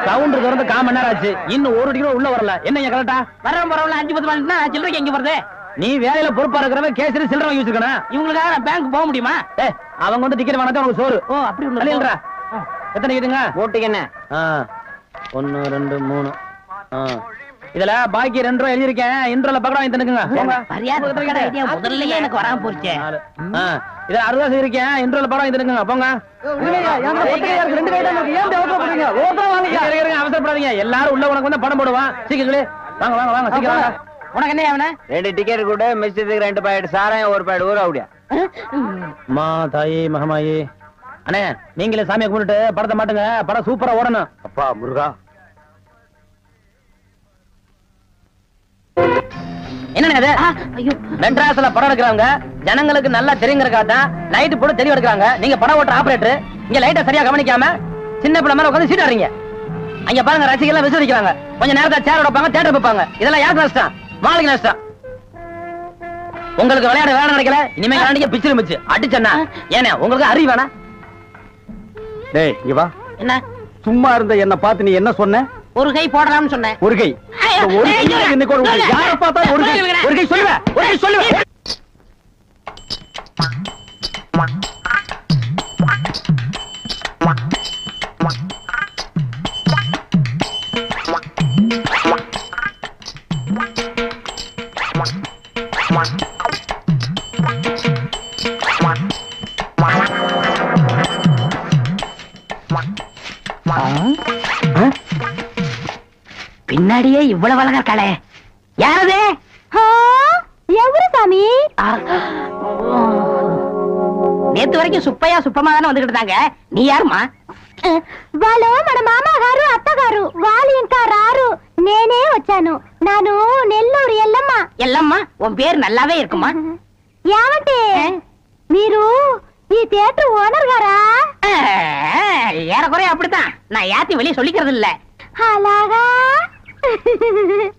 Counter திறந்து 1/4 மணி நேரம் ஆச்சு, இன்னும் 1 டிகிரி உள்ள வரல. என்ன கரெக்டா வரவன் பரவாயில்ல 5-10 மணினா சில்லறைக்கு எங்க வருது? நீ வேலையில பொறுப்பா இருக்கிறவ கேசரி சில்லறை வாங்கி வச்சிருக்கணும். இவங்களுக்காக நான் பேங்க் போக முடியுமா? அவங்க வந்து டிக்கெட் வாங்கினா உனக்கு சோறு. ஓ அப்படி ஒண்ணு. எத்தனை கேட்டுங்க ஓட்டுக்கு என்ன? 1 2 3. இதுல பாக்கி 2 ரூபா எழுதிருக்கேன். இன்ட்ரோல பக்கம் வாங்கி தந்துக்குங்க. முதல்லயே எனக்கு வராம போச்சு. இதுல 60 ரூபா இருக்கேன். இன்ட்ரோல பக்கம் வாங்கி தந்துக்குங்க. போங்க. அவசரப்படாதீங்க. எல்லாரும் உள்ள உனக்கு வந்து படம் போடுவான். சீக்கிரங்களே வாங்க வாங்க வாங்க சீக்கிரம் வாங்க. உனக்கு என்ன ஆவன? 2 டிக்கெட் கூட மிஸ்டேக்கு 2 பாக்கெட் சாராயம் 1 பாக்கெட் ஊற அப்படியா? மா தாயி மகமாயி. அண்ணே நீங்களே சாமியை கும்பிட்டு படத்தை மாட்டுங்க. படம் சூப்பரா ஓடணும். அப்பா முருகா. என்ன மெட்ராஸ்ல படம் எடுக்கிறாங்க. ஜனங்களுக்கு நல்லா தெரியுங்கிறக்காதான் லைட் போட்டு தெரிய எடுக்கிறாங்க. நீங்க படம் ஓட்டுற ஆபரேட்டர் இங்க லைட்டை சரியா கவனிக்காம சின்ன பிள்ளை மேல உட்காந்து சீட் ஆடுறீங்க. அங்க பாருங்க ரசிகர்கள் விசிரிக்கிறாங்க. கொஞ்ச நேரத்தை சேர் வைப்பாங்க, தியேட்டர் வைப்பாங்க. இதெல்லாம் யாருக்கு நஷ்டம்? மாளுக்கு நஷ்டம். உங்களுக்கு விளையாட வேலை நடக்கல. இனிமே காண்டிக்க பிச்சிரு மிச்சு அடிச்சன்னா ஏன்னா உங்களுக்கு அறிவு வேணா? டேய் இங்க வா. என்ன சும்மா இருந்த என்ன பார்த்து நீ என்ன சொன்ன? ஒரு கை போடலாம்னு சொன்னேன். ஒரு கை யார பார்த்தா ஒரு கை சொல்லுவேன். ஒரு கை சொல்லுவேன். பின்னாடியே இவ்வளவு அழகா இருக்காளே, யாரது? எவரு சாமி? நேத்து வரைக்கும் சுப்பையா சுப்பமா தானே வந்துகிட்டு இருந்தாங்க. நீ யாருமா? వాళ్ళు మన మామగారు అత్తగారు వాళ్ళు ఇంకా రారు, నేనే వచ్చాను. నాను నెల్లూరు ఎల్లమ్మ. ఎల్లమ్మ உன் பேர் நல்லாவே இருக்குமா? ఏమంటే మీరు ఈ தியேட்டர் ஓனர் గారా? ஏறக்குறைய அப்படித்தான். நான் யாத்தி வெளியே சொல்லிக்கிறது இல்ல. అలాగా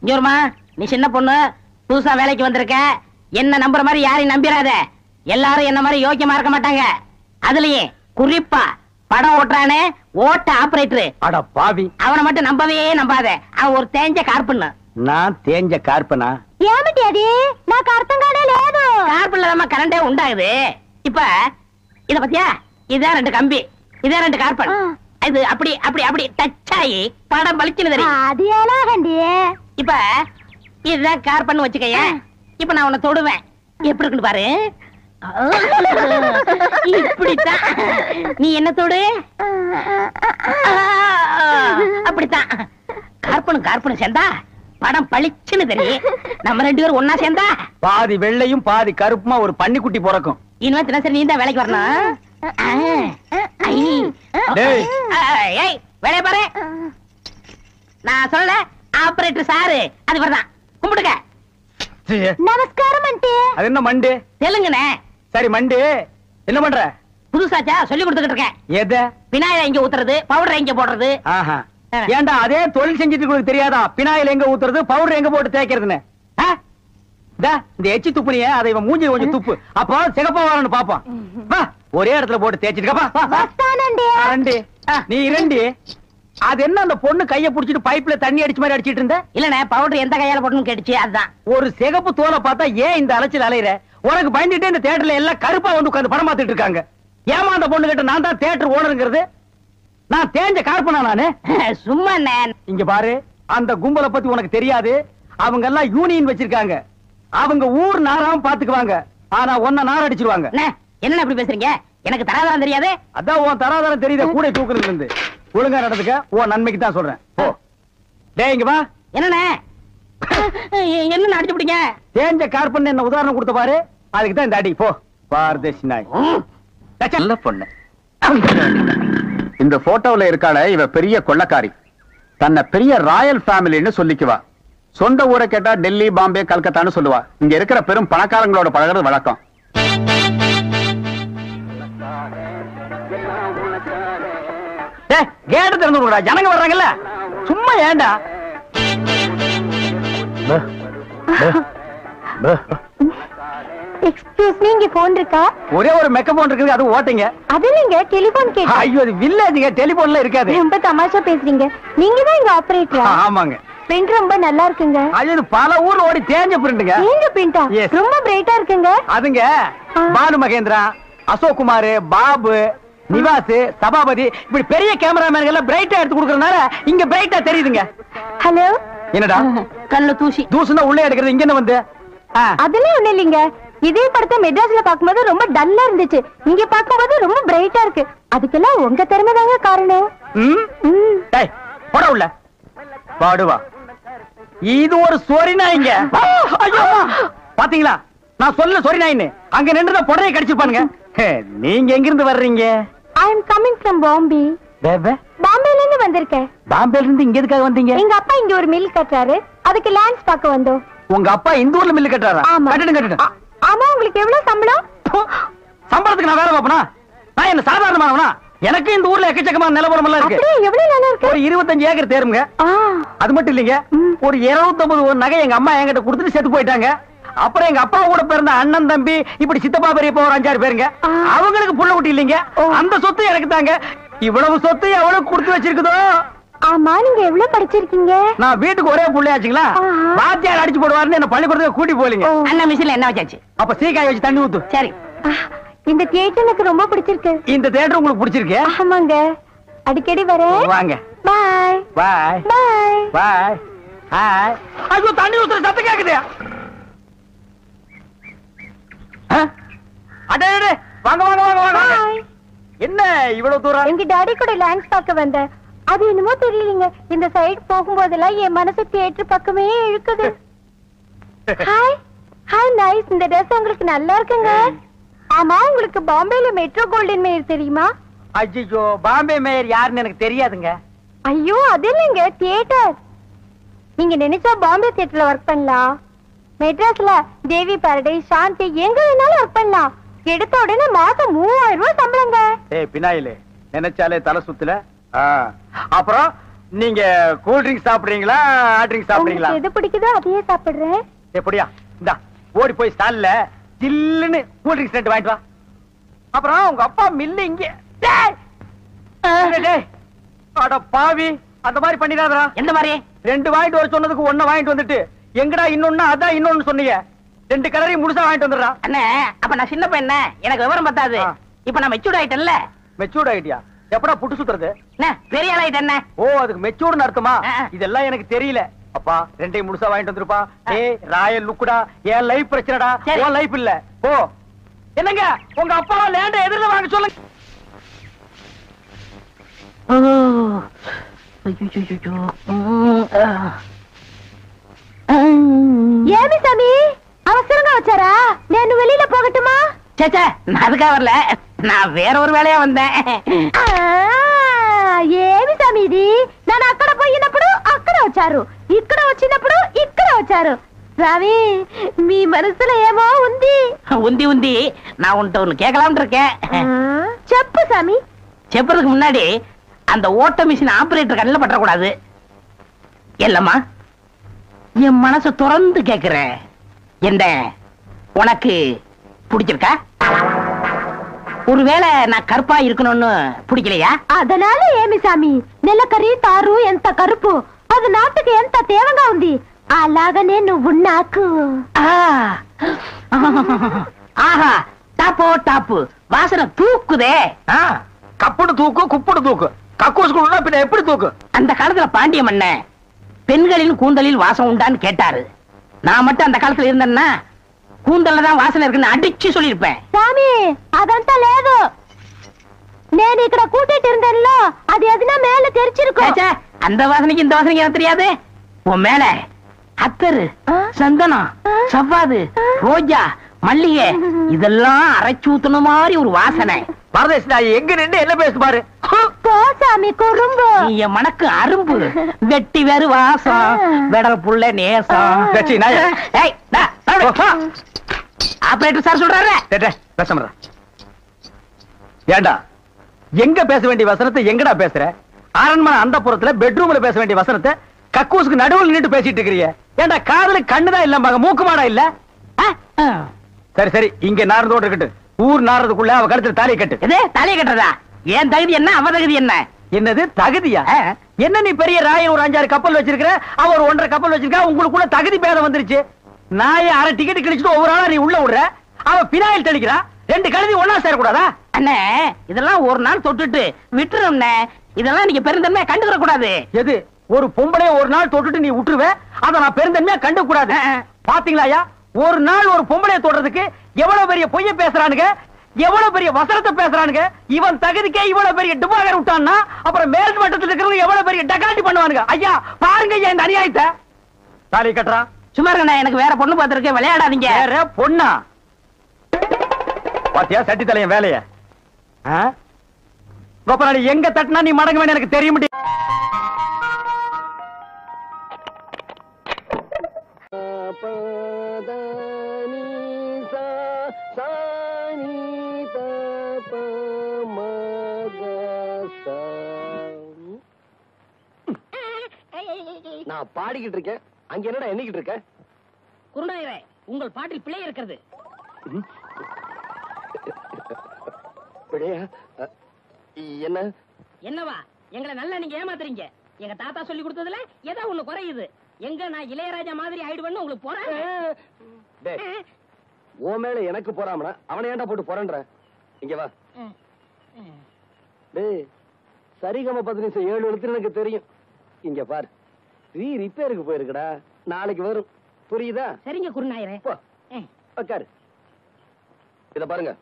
ஜோர்மா, நீ சின்ன பொண்ணு, புதுசா வேலைக்கு வந்திருக்க. என்ன நம்புற மாதிரி யாரையும் நம்பிராத. எல்லாரும் என்ன மாதிரி யோக்கியமா இருக்க மாட்டாங்க. அதுலயே குறிப்பா படம் ஓட்டுறானே ஓட்ட ஆபரேட்டர், அட பாவி, அவனை மட்டும் நம்பவே நம்பாத. அவன் ஒரு தேஞ்ச கார்பன்னு. நான் தேஞ்ச கார்பனா? ఏమిటి అది? నాకు అర్థం కానే లేదు. கார்பன்ல தான் கரண்டே உண்டாகுது. இப்ப இத பத்தியா? இதான் 2 கம்பி, இதான் 2 கார்பன். இது அப்படி அப்படி அப்படி டச் ஆகி படம் பளிச்சுன்னு தெரியும். அது எலாகண்டி. இப்ப இதுதான் கார்பன் வச்சுக்கய. இப்ப நான் உன்னை தொடுவேன். எப்படி இருக்குன்னு பாரு. இப்படித்தான். நீ என்ன தொடு? அப்படித்தான். கார்பனும் கார்பனும் சேர்ந்தா படம் பளிச்சுன்னு தெரியும். நம்ம 2 பேரும் ஒன்னா சேர்ந்தா பாதி வெள்ளையும் பாதி கருப்புமா ஒரு பன்னிக்குட்டி பிறக்கும். இனிமே தினசரி நீ தான் வேலைக்கு வரணும். வேலைய பாரு. நான் சொல்ல ஆபரேட்டர் சாரு அது வரதான். கும்பிடுங்க. நமஸ்காரம் ஆண்டி. அது என்ன மண்டே? தெலுங்குனே. சரி மண்டே, என்ன பண்ற? புதுசாச்சா சொல்லி கொடுத்துக்கிட்டு இருக்கேன். எதை? பினாயில எங்க ஊத்துறது, பவுடர் எங்க போடுறது. ஏண்டா அதே தொழில் செஞ்சுட்டு உங்களுக்கு தெரியாதா? பினாயில் எங்க ஊத்துறது, பவுடர் எங்க போட்டு தேய்க்கிறதுன்னு? இந்த எச்சி துப்புனிய அதை இவன் மூஞ்சி கொஞ்சம் துப்பு. அப்போ சிகப்பா வரணும் பாப்பான். ஒரே இடத்துல போட்டு தேய்ச்சிட்டு நீ 2. அது என்ன அந்த பொண்ணு கைய புடிச்சிட்டு பைப்ல தண்ணி அடிச்ச மாதிரி அடிச்சிட்டு இருந்த? இல்லனே, பவுடர் எந்த கையால போடணும்னு கேட்டுச்சு. அதுதான். ஒரு சிகப்பு தோலை பார்த்தா ஏன் இந்த அலைச்சல் அலையிற? உனக்கு பயந்துட்டே இந்த தியேட்டர்ல எல்லாம் கருப்பா வந்து உட்கார்ந்து படம் பார்த்துட்டு இருக்காங்க. ஏமா அந்த பொண்ணு கிட்ட நான் தான் தியேட்டர் ஓனருங்கிறது? நான் தேஞ்ச கார்பனா நானு? சும்மா இங்க பாரு, அந்த கும்பலை பத்தி உனக்கு தெரியாது. அவங்க எல்லாம் யூனியன் வச்சிருக்காங்க. அவங்க ஊர் நாராவும் பாத்துக்குவாங்க. ஆனா ஒன்ன நார அடிச்சிருவாங்க. என்ன அப்படி பேசுறீங்க? எனக்கு தராதரம் தெரியாது. அதான் உன் தராதரம் தெரியுத கூட தூக்குறதுல இருந்து. ஒழுங்கா நடந்துக்க, உன் நன்மைக்கு தான் சொல்றேன். போ. டேய் இங்க வா. என்னண்ணே என்ன அடிச்சு பிடிங்க? தேஞ்ச கார்பன் என்ன உதாரணம் கொடுத்த பாரு, அதுக்கு தான் இந்த அடி. போ பாரதேசி நாய். நல்ல பொண்ணு. இந்த போட்டோல இருக்காள இவ பெரிய கொள்ளக்காரி. தன்னை பெரிய ராயல் ஃபேமிலின்னு சொல்லிக்குவா. சொந்த ஊரை கேட்டா டெல்லி, பாம்பே, கல்கத்தான்னு சொல்லுவா. இங்க இருக்கிற பெரும் பணக்காரங்களோட பழகிறது வழக்கம். கேட்டு திறந்து விடுடா, ஜனங்க வர்றாங்கல்ல. சும்மா ஏண்டா? எக்ஸ்கியூஸ் மீ, இங்க போன் இருக்கா? ஒரே ஒரு மெக்க போன் இருக்குது, அது ஓட்டுங்க. அது இல்லைங்க, டெலிபோன் கேட்டேன். ஐயோ, அது வில்லேஜுங்க, டெலிபோன்ல இருக்காது. ரொம்ப தமாஷா பேசுறீங்க. நீங்க தான் இங்க ஆபரேட்டரா? ஆமாங்க. பிரிண்ட் ரொம்ப நல்லா இருக்குங்க. அது பல ஊர்ல ஓடி தேஞ்ச பிரிண்ட்ங்க. தேஞ்ச பிரிண்டா? ரொம்ப பிரைட்டா இருக்குங்க. அதுங்க பானு மகேந்திரா, அசோக் குமார், பாபு, நிவாஸ், சபாபதி இப்படி பெரிய கேமராமேன்கள் எல்லாம் பிரைட்டா எடுத்து கொடுக்கறதுனால இங்க பிரைட்டா தெரியுதுங்க. ஹலோ. என்னடா கல்ல தூசி தூசுனா உள்ளே எடுக்கிறது, இங்க என்ன வந்து? அதெல்லாம் ஒண்ணு இல்லைங்க. இதே படத்தை மெட்ராஸ்ல பாக்கும்போது ரொம்ப டல்லா இருந்துச்சு, இங்க பாக்கும்போது ரொம்ப பிரைட்டா இருக்கு. அதுக்கெல்லாம் உங்க திறமை தாங்க காரணம். டேய் போட உள்ள பாடுவா. இது ஒரு சொரி நாய்ங்க. ஐயோ பாத்தீங்களா, நான் சொல்ல சொரி நாயின்னு. அங்க நின்றுத புடவை கடிச்சுப்பானுங்க. நீங்க எங்க இருந்து வர்றீங்க? ஐ அம் கமிங் ஃப்ரம் பாம்பே. பாம்பேல இருந்து வந்திருக்கேன். பாம்பேல இருந்து இங்க எதுக்காக வந்தீங்க? எங்க அப்பா இங்க ஒரு மில் கட்டுறாரு, அதுக்கு லேண்ட்ஸ் பார்க்க வந்தோம். உங்க அப்பா இந்த ஊர்ல மில் கட்டுறாரா? கட்டிடுங்க. ஆமா, உங்களுக்கு எவ்வளவு சம்பளம்? சம்பளத்துக்கு நான் வேலை பார்ப்பனா? நான் என்ன சாதாரணமானவனா? எனக்கு இந்த ஊர்ல எக்கச்சக்கமான நிலவரம் எல்லாம் இருக்கு. எவ்வளவு நிலம் இருக்கு? ஒரு 25 ஏக்கர் தேருங்க. அது மட்டும் இல்லைங்க, ஒரு 250 நகை எங்க அம்மா என்கிட்ட கொடுத்துட்டு செத்து போயிட்டாங்க. அப்புறம் எங்க அப்பா கூட பிறந்த அண்ணன் தம்பி இப்படி சித்தப்பா பெரியப்பா ஒரு 5-6 பேருங்க. அவங்களுக்கு புள்ள குட்டி இல்லைங்க. அந்த சொத்து எனக்கு தாங்க. இவ்வளவு சொத்து எவ்வளவு கொடுத்து வச்சிருக்குதோ. ஆமா, நீங்க எவ்வளவு படிச்சிருக்கீங்க? நான் வீட்டுக்கு ஒரே புள்ளையாச்சுங்களா, வாத்தியார் அடிச்சு போடுவாருன்னு என்ன பள்ளிக்கூடத்துக்கு கூட்டி போலீங்க. அண்ணா மிஷின்ல என்ன வச்சாச்சு? அப்ப சீக்காய் வச்சு தண்ணி ஊத்து. சரி. இந்த தியேட்டர் எனக்கு ரொம்ப பிடிச்சிருக்கு. இந்த தியேட்டர் உங்களுக்கு பிடிச்சிருக்கு? ஆமாங்க, அடிக்கடி வரேன். வாங்க. பாய் பாய் பாய் பாய். ஹாய். ஐயோ, தண்ணி ஊத்துற சத்தம் கேக்குது. அடே வாங்க வாங்க வாங்க வாங்க. என்ன இவ்வளவு தூரம்? எங்க டாடி கூட லேண்ட்ஸ் பார்க்க வந்தேன். அது என்னமோ தெரியலங்க, இந்த சைடு போகும்போதெல்லாம் என் மனசு தியேட்டர் பக்கமே இழுக்குது. Hi hi, nice. இந்த ட்ரெஸ் உங்களுக்கு நல்லா இருக்குங்க. ஆமா, உங்களுக்கு பாம்பேல மெட்ரோ கோல்டன் மேயர் தெரியுமா? ஐயோ, பாம்பே மேயர் யாருன்னு எனக்கு தெரியாதுங்க. ஐயோ, அது இல்லைங்க, தியேட்டர். நீங்க நினைச்சா பாம்பே தியேட்டர்ல ஒர்க் பண்ணலாம். மெட்ராஸ்ல தேவி பாரடைஸ், சாந்தி எங்க வேணாலும் ஒர்க் பண்ணலாம். எடுத்த உடனே மாசம் 3000 ரூபாய் சம்பளங்க. ஏய் பினாயிலே, நினைச்சாலே தலை சுத்துல. அப்புறம் நீங்க கூல் ட்ரிங்க் சாப்பிடுறீங்களா, ஹாட் ட்ரிங்க் சாப்பிடுறீங்களா? எது பிடிக்குதோ அதையே சாப்பிடுறேன். எப்படியா? இந்தா ஓடி போய் ஸ்டால்ல ஜில்லுன்னு கூல் ட்ரிங்க்ஸ் 2 வாங்கிட்டு வா. அப்புறம் உங்க அப்பா மில்லு இங்க. அட பாவி, அந்த மாதிரி பண்ணிடாதடா. எந்த மாதிரி? 2 வாங்கிட்டு வர சொன்னதுக்கு 1 வாங்கிட்டு வந்துட்டு எங்கடா இன்னொன்னு அதான் இன்னொன்னு சொன்னீங்க. 2 கலரையும் முழுசா வாங்கிட்டு வந்துடுறா. அண்ணே, அப்ப நான் சின்ன பையன், எனக்கு விவரம் பத்தாது. இப்ப நான் மெச்சூர்ட் ஆயிட்டேன்ல. மெச்சூர்ட் ஆயிட்டியா? எப்படா புட்டு சுத்துறது? பெரிய ஆள் ஆயிட்டேன். ஓ, அதுக்கு மெச்சூர்னு அர்த்தமா? இதெல்லாம் எனக்கு தெரியல. அப்பா 2ஐயும் முழுசா வாங்கிட்டு வந்துருப்பா. ஏய் ராயல் லுக்குடா, என் லைஃப் பிரச்சனைடா, உன் லைஃப் இல்ல. போ. என்னங்க உங்க அப்பா லேண்ட எதிரில வாங்க சொல்லுங்க. ஏமி சாமி, அவசரமா வச்சாரா? நான் வெளியில போகட்டுமா? சேச்சே, நான் அதுக்காக வரல, நான் வேற ஒரு வேலையா வந்தேன். ఏమి సమీది నన్ను అక్కడ పోయినప్పుడు అక్కడ వచ్చారు, ఇక్కడ వచ్చినప్పుడు ఇక్కడ వచ్చారు. சாமி, మీ మనసులో ఏమో ఉంది. உந்தி நான் உன்கிட்ட ஒண்ணு கேட்கலாம்னு இருக்கேன். చెప్పు சாமி. செப்பறதுக்கு முன்னாடி அந்த ஓட்ட மிஷின் ஆபரேட்டர் கண்ணில் பற்றக்கூடாது. இல்லம்மா, என் மனசு திறந்து கேட்கிறேன். என்ன உனக்கு பிடிச்சிருக்கா? ஒருவேளை நான் கருப்பா இருக்கணும்னு பிடிக்கலையா? அதனால ఏమి సామి, నెలకరి తారు ఎంత కరుపు, అది నాటుకి ఎంత తేవగా ఉంది. అలాగనే నువ్వు నాకు. ஆஹா, டாப்போ டாப்பு, வாசனை தூக்குதே. கப்புடு தூக்கு, குப்புடு தூக்கு, கக்கூசுக்குள்ள பின்ன எப்படி தூக்கு? அந்த காலத்துல பாண்டிய மன்னன் பெண்களின் கூந்தலில் வாசம் உண்டான்னு கேட்டாரு. நான் மட்டும் அந்த காலத்துல இருந்தேன்னா கூந்தல்ல தான் வாசனை இருக்குன்னு அடிச்சு சொல்லிருப்பேன். சாமி, అదంతా లేదు. నేను ఇక్కడ కూటిட்டு இருந்தேன்ல, அது எதுனா மேல தெரிச்சிருக்கும். அந்த வாசனைக்கு இந்த வாசனைக்கு எனக்கு தெரியாது. உன் மேல அத்தரு, சந்தனம், சவ்வாது, ரோஜா, மல்லிகை இதெல்லாம் அரைச்சு ஊத்துன மாதிரி ஒரு வாசனை. பரதேசி நாய், எங்க நின்று என்ன பேசு பாரு. சாமி குறும்பு, நீ என் மனக்கு அரும்பு, வெட்டி வேறு வாசம், வெடல் புள்ள நேசம். ஆபரேட்டர் சார் சொல்றாரு. பேச ஏண்டா, எங்க பேச வேண்டிய வசனத்தை எங்கடா பேசுற? அரண்மனை அந்த புறத்துல பெட்ரூம்ல பேச வேண்டிய வசனத்தை கக்கூசுக்கு நடுவில் நின்று பேசிட்டு இருக்கிறீங்க. ஏண்டா, காதுல கண்ணுதான் இல்ல, மூக்குமாடா இல்ல? சரி சரி, இங்க நாரதோடு இருக்கட்டும். ஊர் நாரதுக்குள்ள அவ கழுத்துல தாலியை கட்டு. எது தலையை கட்டுறதா? என் தகுதி என்ன, அவ தகுதி என்ன? என்னது தகுதியா? என்ன நீ பெரிய ராயன் ஒரு 5-6 கப்பல் வச்சிருக்கிற, அவ ஒரு 1.5 கப்பல் வச்சிருக்கா, உங்களுக்குள்ள தகுதி பேதம் வந்துருச்சு. நாயை அரை டிக்கெட் கிழிச்சிட்டு ஒவ்வொரு ஆளா நீ உள்ள விடுற, அவ பினாயில் தெளிக்கிறா. 2 கழுதி ஒன்னா சேரக்கூடாதா? அண்ணே இதெல்லாம் ஒரு நாள் தொட்டுட்டு விட்டுரும்ண்ணே. இதெல்லாம் நீங்க பெருந்தன்மையா கண்டுக்கிற கூடாது. எது ஒரு பொம்பளைய ஒரு நாள் தொட்டுட்டு நீ விட்டுருவ, அத நான் பெருந்தன்மையா கண்டுக்க கூடாது. பாத்தீங்களா, ஒரு நாள் ஒரு பொம்பளைய தொடுறதுக்கு எவ்வளவு பெரிய பொய்ய பேசுறானுங்க, எவ்வளவு பெரிய வசனத்தை பேசுறானுங்க. இவன் தகுதிக்கே இவ்வளவு பெரிய டிபாகர் விட்டான்னா அப்புறம் மேல் மட்டத்தில் இருக்கிறவங்க எவ்வளவு பெரிய டகாட்டி பண்ணுவானுங்க. ஐயா பாருங்க இந்த அநியாயத்தை. தாலி கட்டுறா. சும்மா இருக்கண்ணே, எனக்கு வேற பொண்ணு பார்த்திருக்கேன், விளையாடாதீங்க. வேற பொண்ணா? பாத்தியா சட்டி தலையன் வேலைய? கோபநாடி எங்க தட்டினா நீ மடங்க வேணும் எனக்கு தெரிய முடியும். நான் பாடிக்கிட்டு இருக்கேன், அங்க என்னடா எண்ணிக்கிட்டு இருக்க? குருநாயரே, உங்கள் பாட்டில் பிழை இருக்கிறது. பிழையா? என்ன என்னவா? எங்களை நல்லா நீங்க ஏமாத்துறீங்க. எங்க தாத்தா சொல்லி கொடுத்ததுல ஏதோ ஒண்ணு குறையுது. எங்க நான் இளையராஜா மாதிரி ஆயிடுவேன்னு உங்களுக்கு போறாங்க. உன் மேல எனக்கு போறாமனா அவனை ஏன்டா போட்டு போறன்ற? இங்க வா. டேய் சரிகம 10 7 எழுத்து எனக்கு தெரியும். இங்க பாரு, ரிப்பேருக்கு போயிருக்குடா, நாளைக்கு வரும். புரியுதா? சரிங்க குருநாயரே. உட்காரு. இத பாருங்க,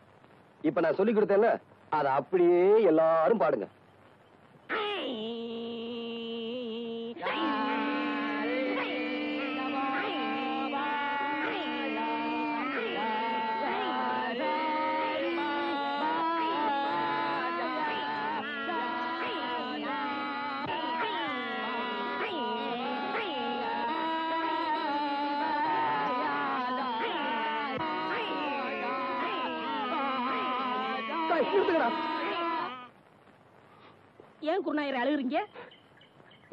இப்ப நான் சொல்லி கொடுத்தேன்ல, அத அப்படியே எல்லாரும் பாடுங்க. ஏன் குருநாயரே அழுகுறீங்க?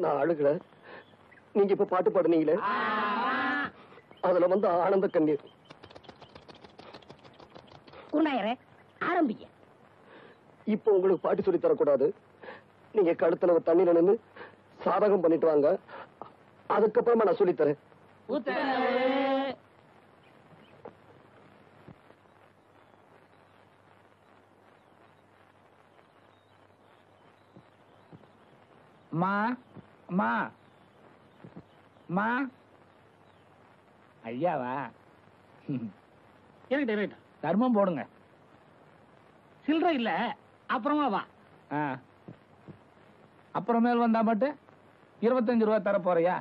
நான் அழுகல, நீங்க இப்ப பாட்டு பாடுனீங்களே அதுல வந்து ஆனந்த கண்ணீர். குருநாயரே ஆரம்பிங்க. இப்ப உங்களுக்கு பாட்டு சொல்லி தரக்கூடாது. நீங்க கழுத்துல தண்ணீர் நின்று சாதகம் பண்ணிட்டு வாங்க, அதுக்கப்புறமா நான் சொல்லி தரேன். மா மா மா ஐயாவா? தர்மம் போடுங்க. சில்லறை இல்ல, அப்புறமா வா. அப்புறமேல் வந்தா மட்டும் 25 ரூபாய் தர போறியா?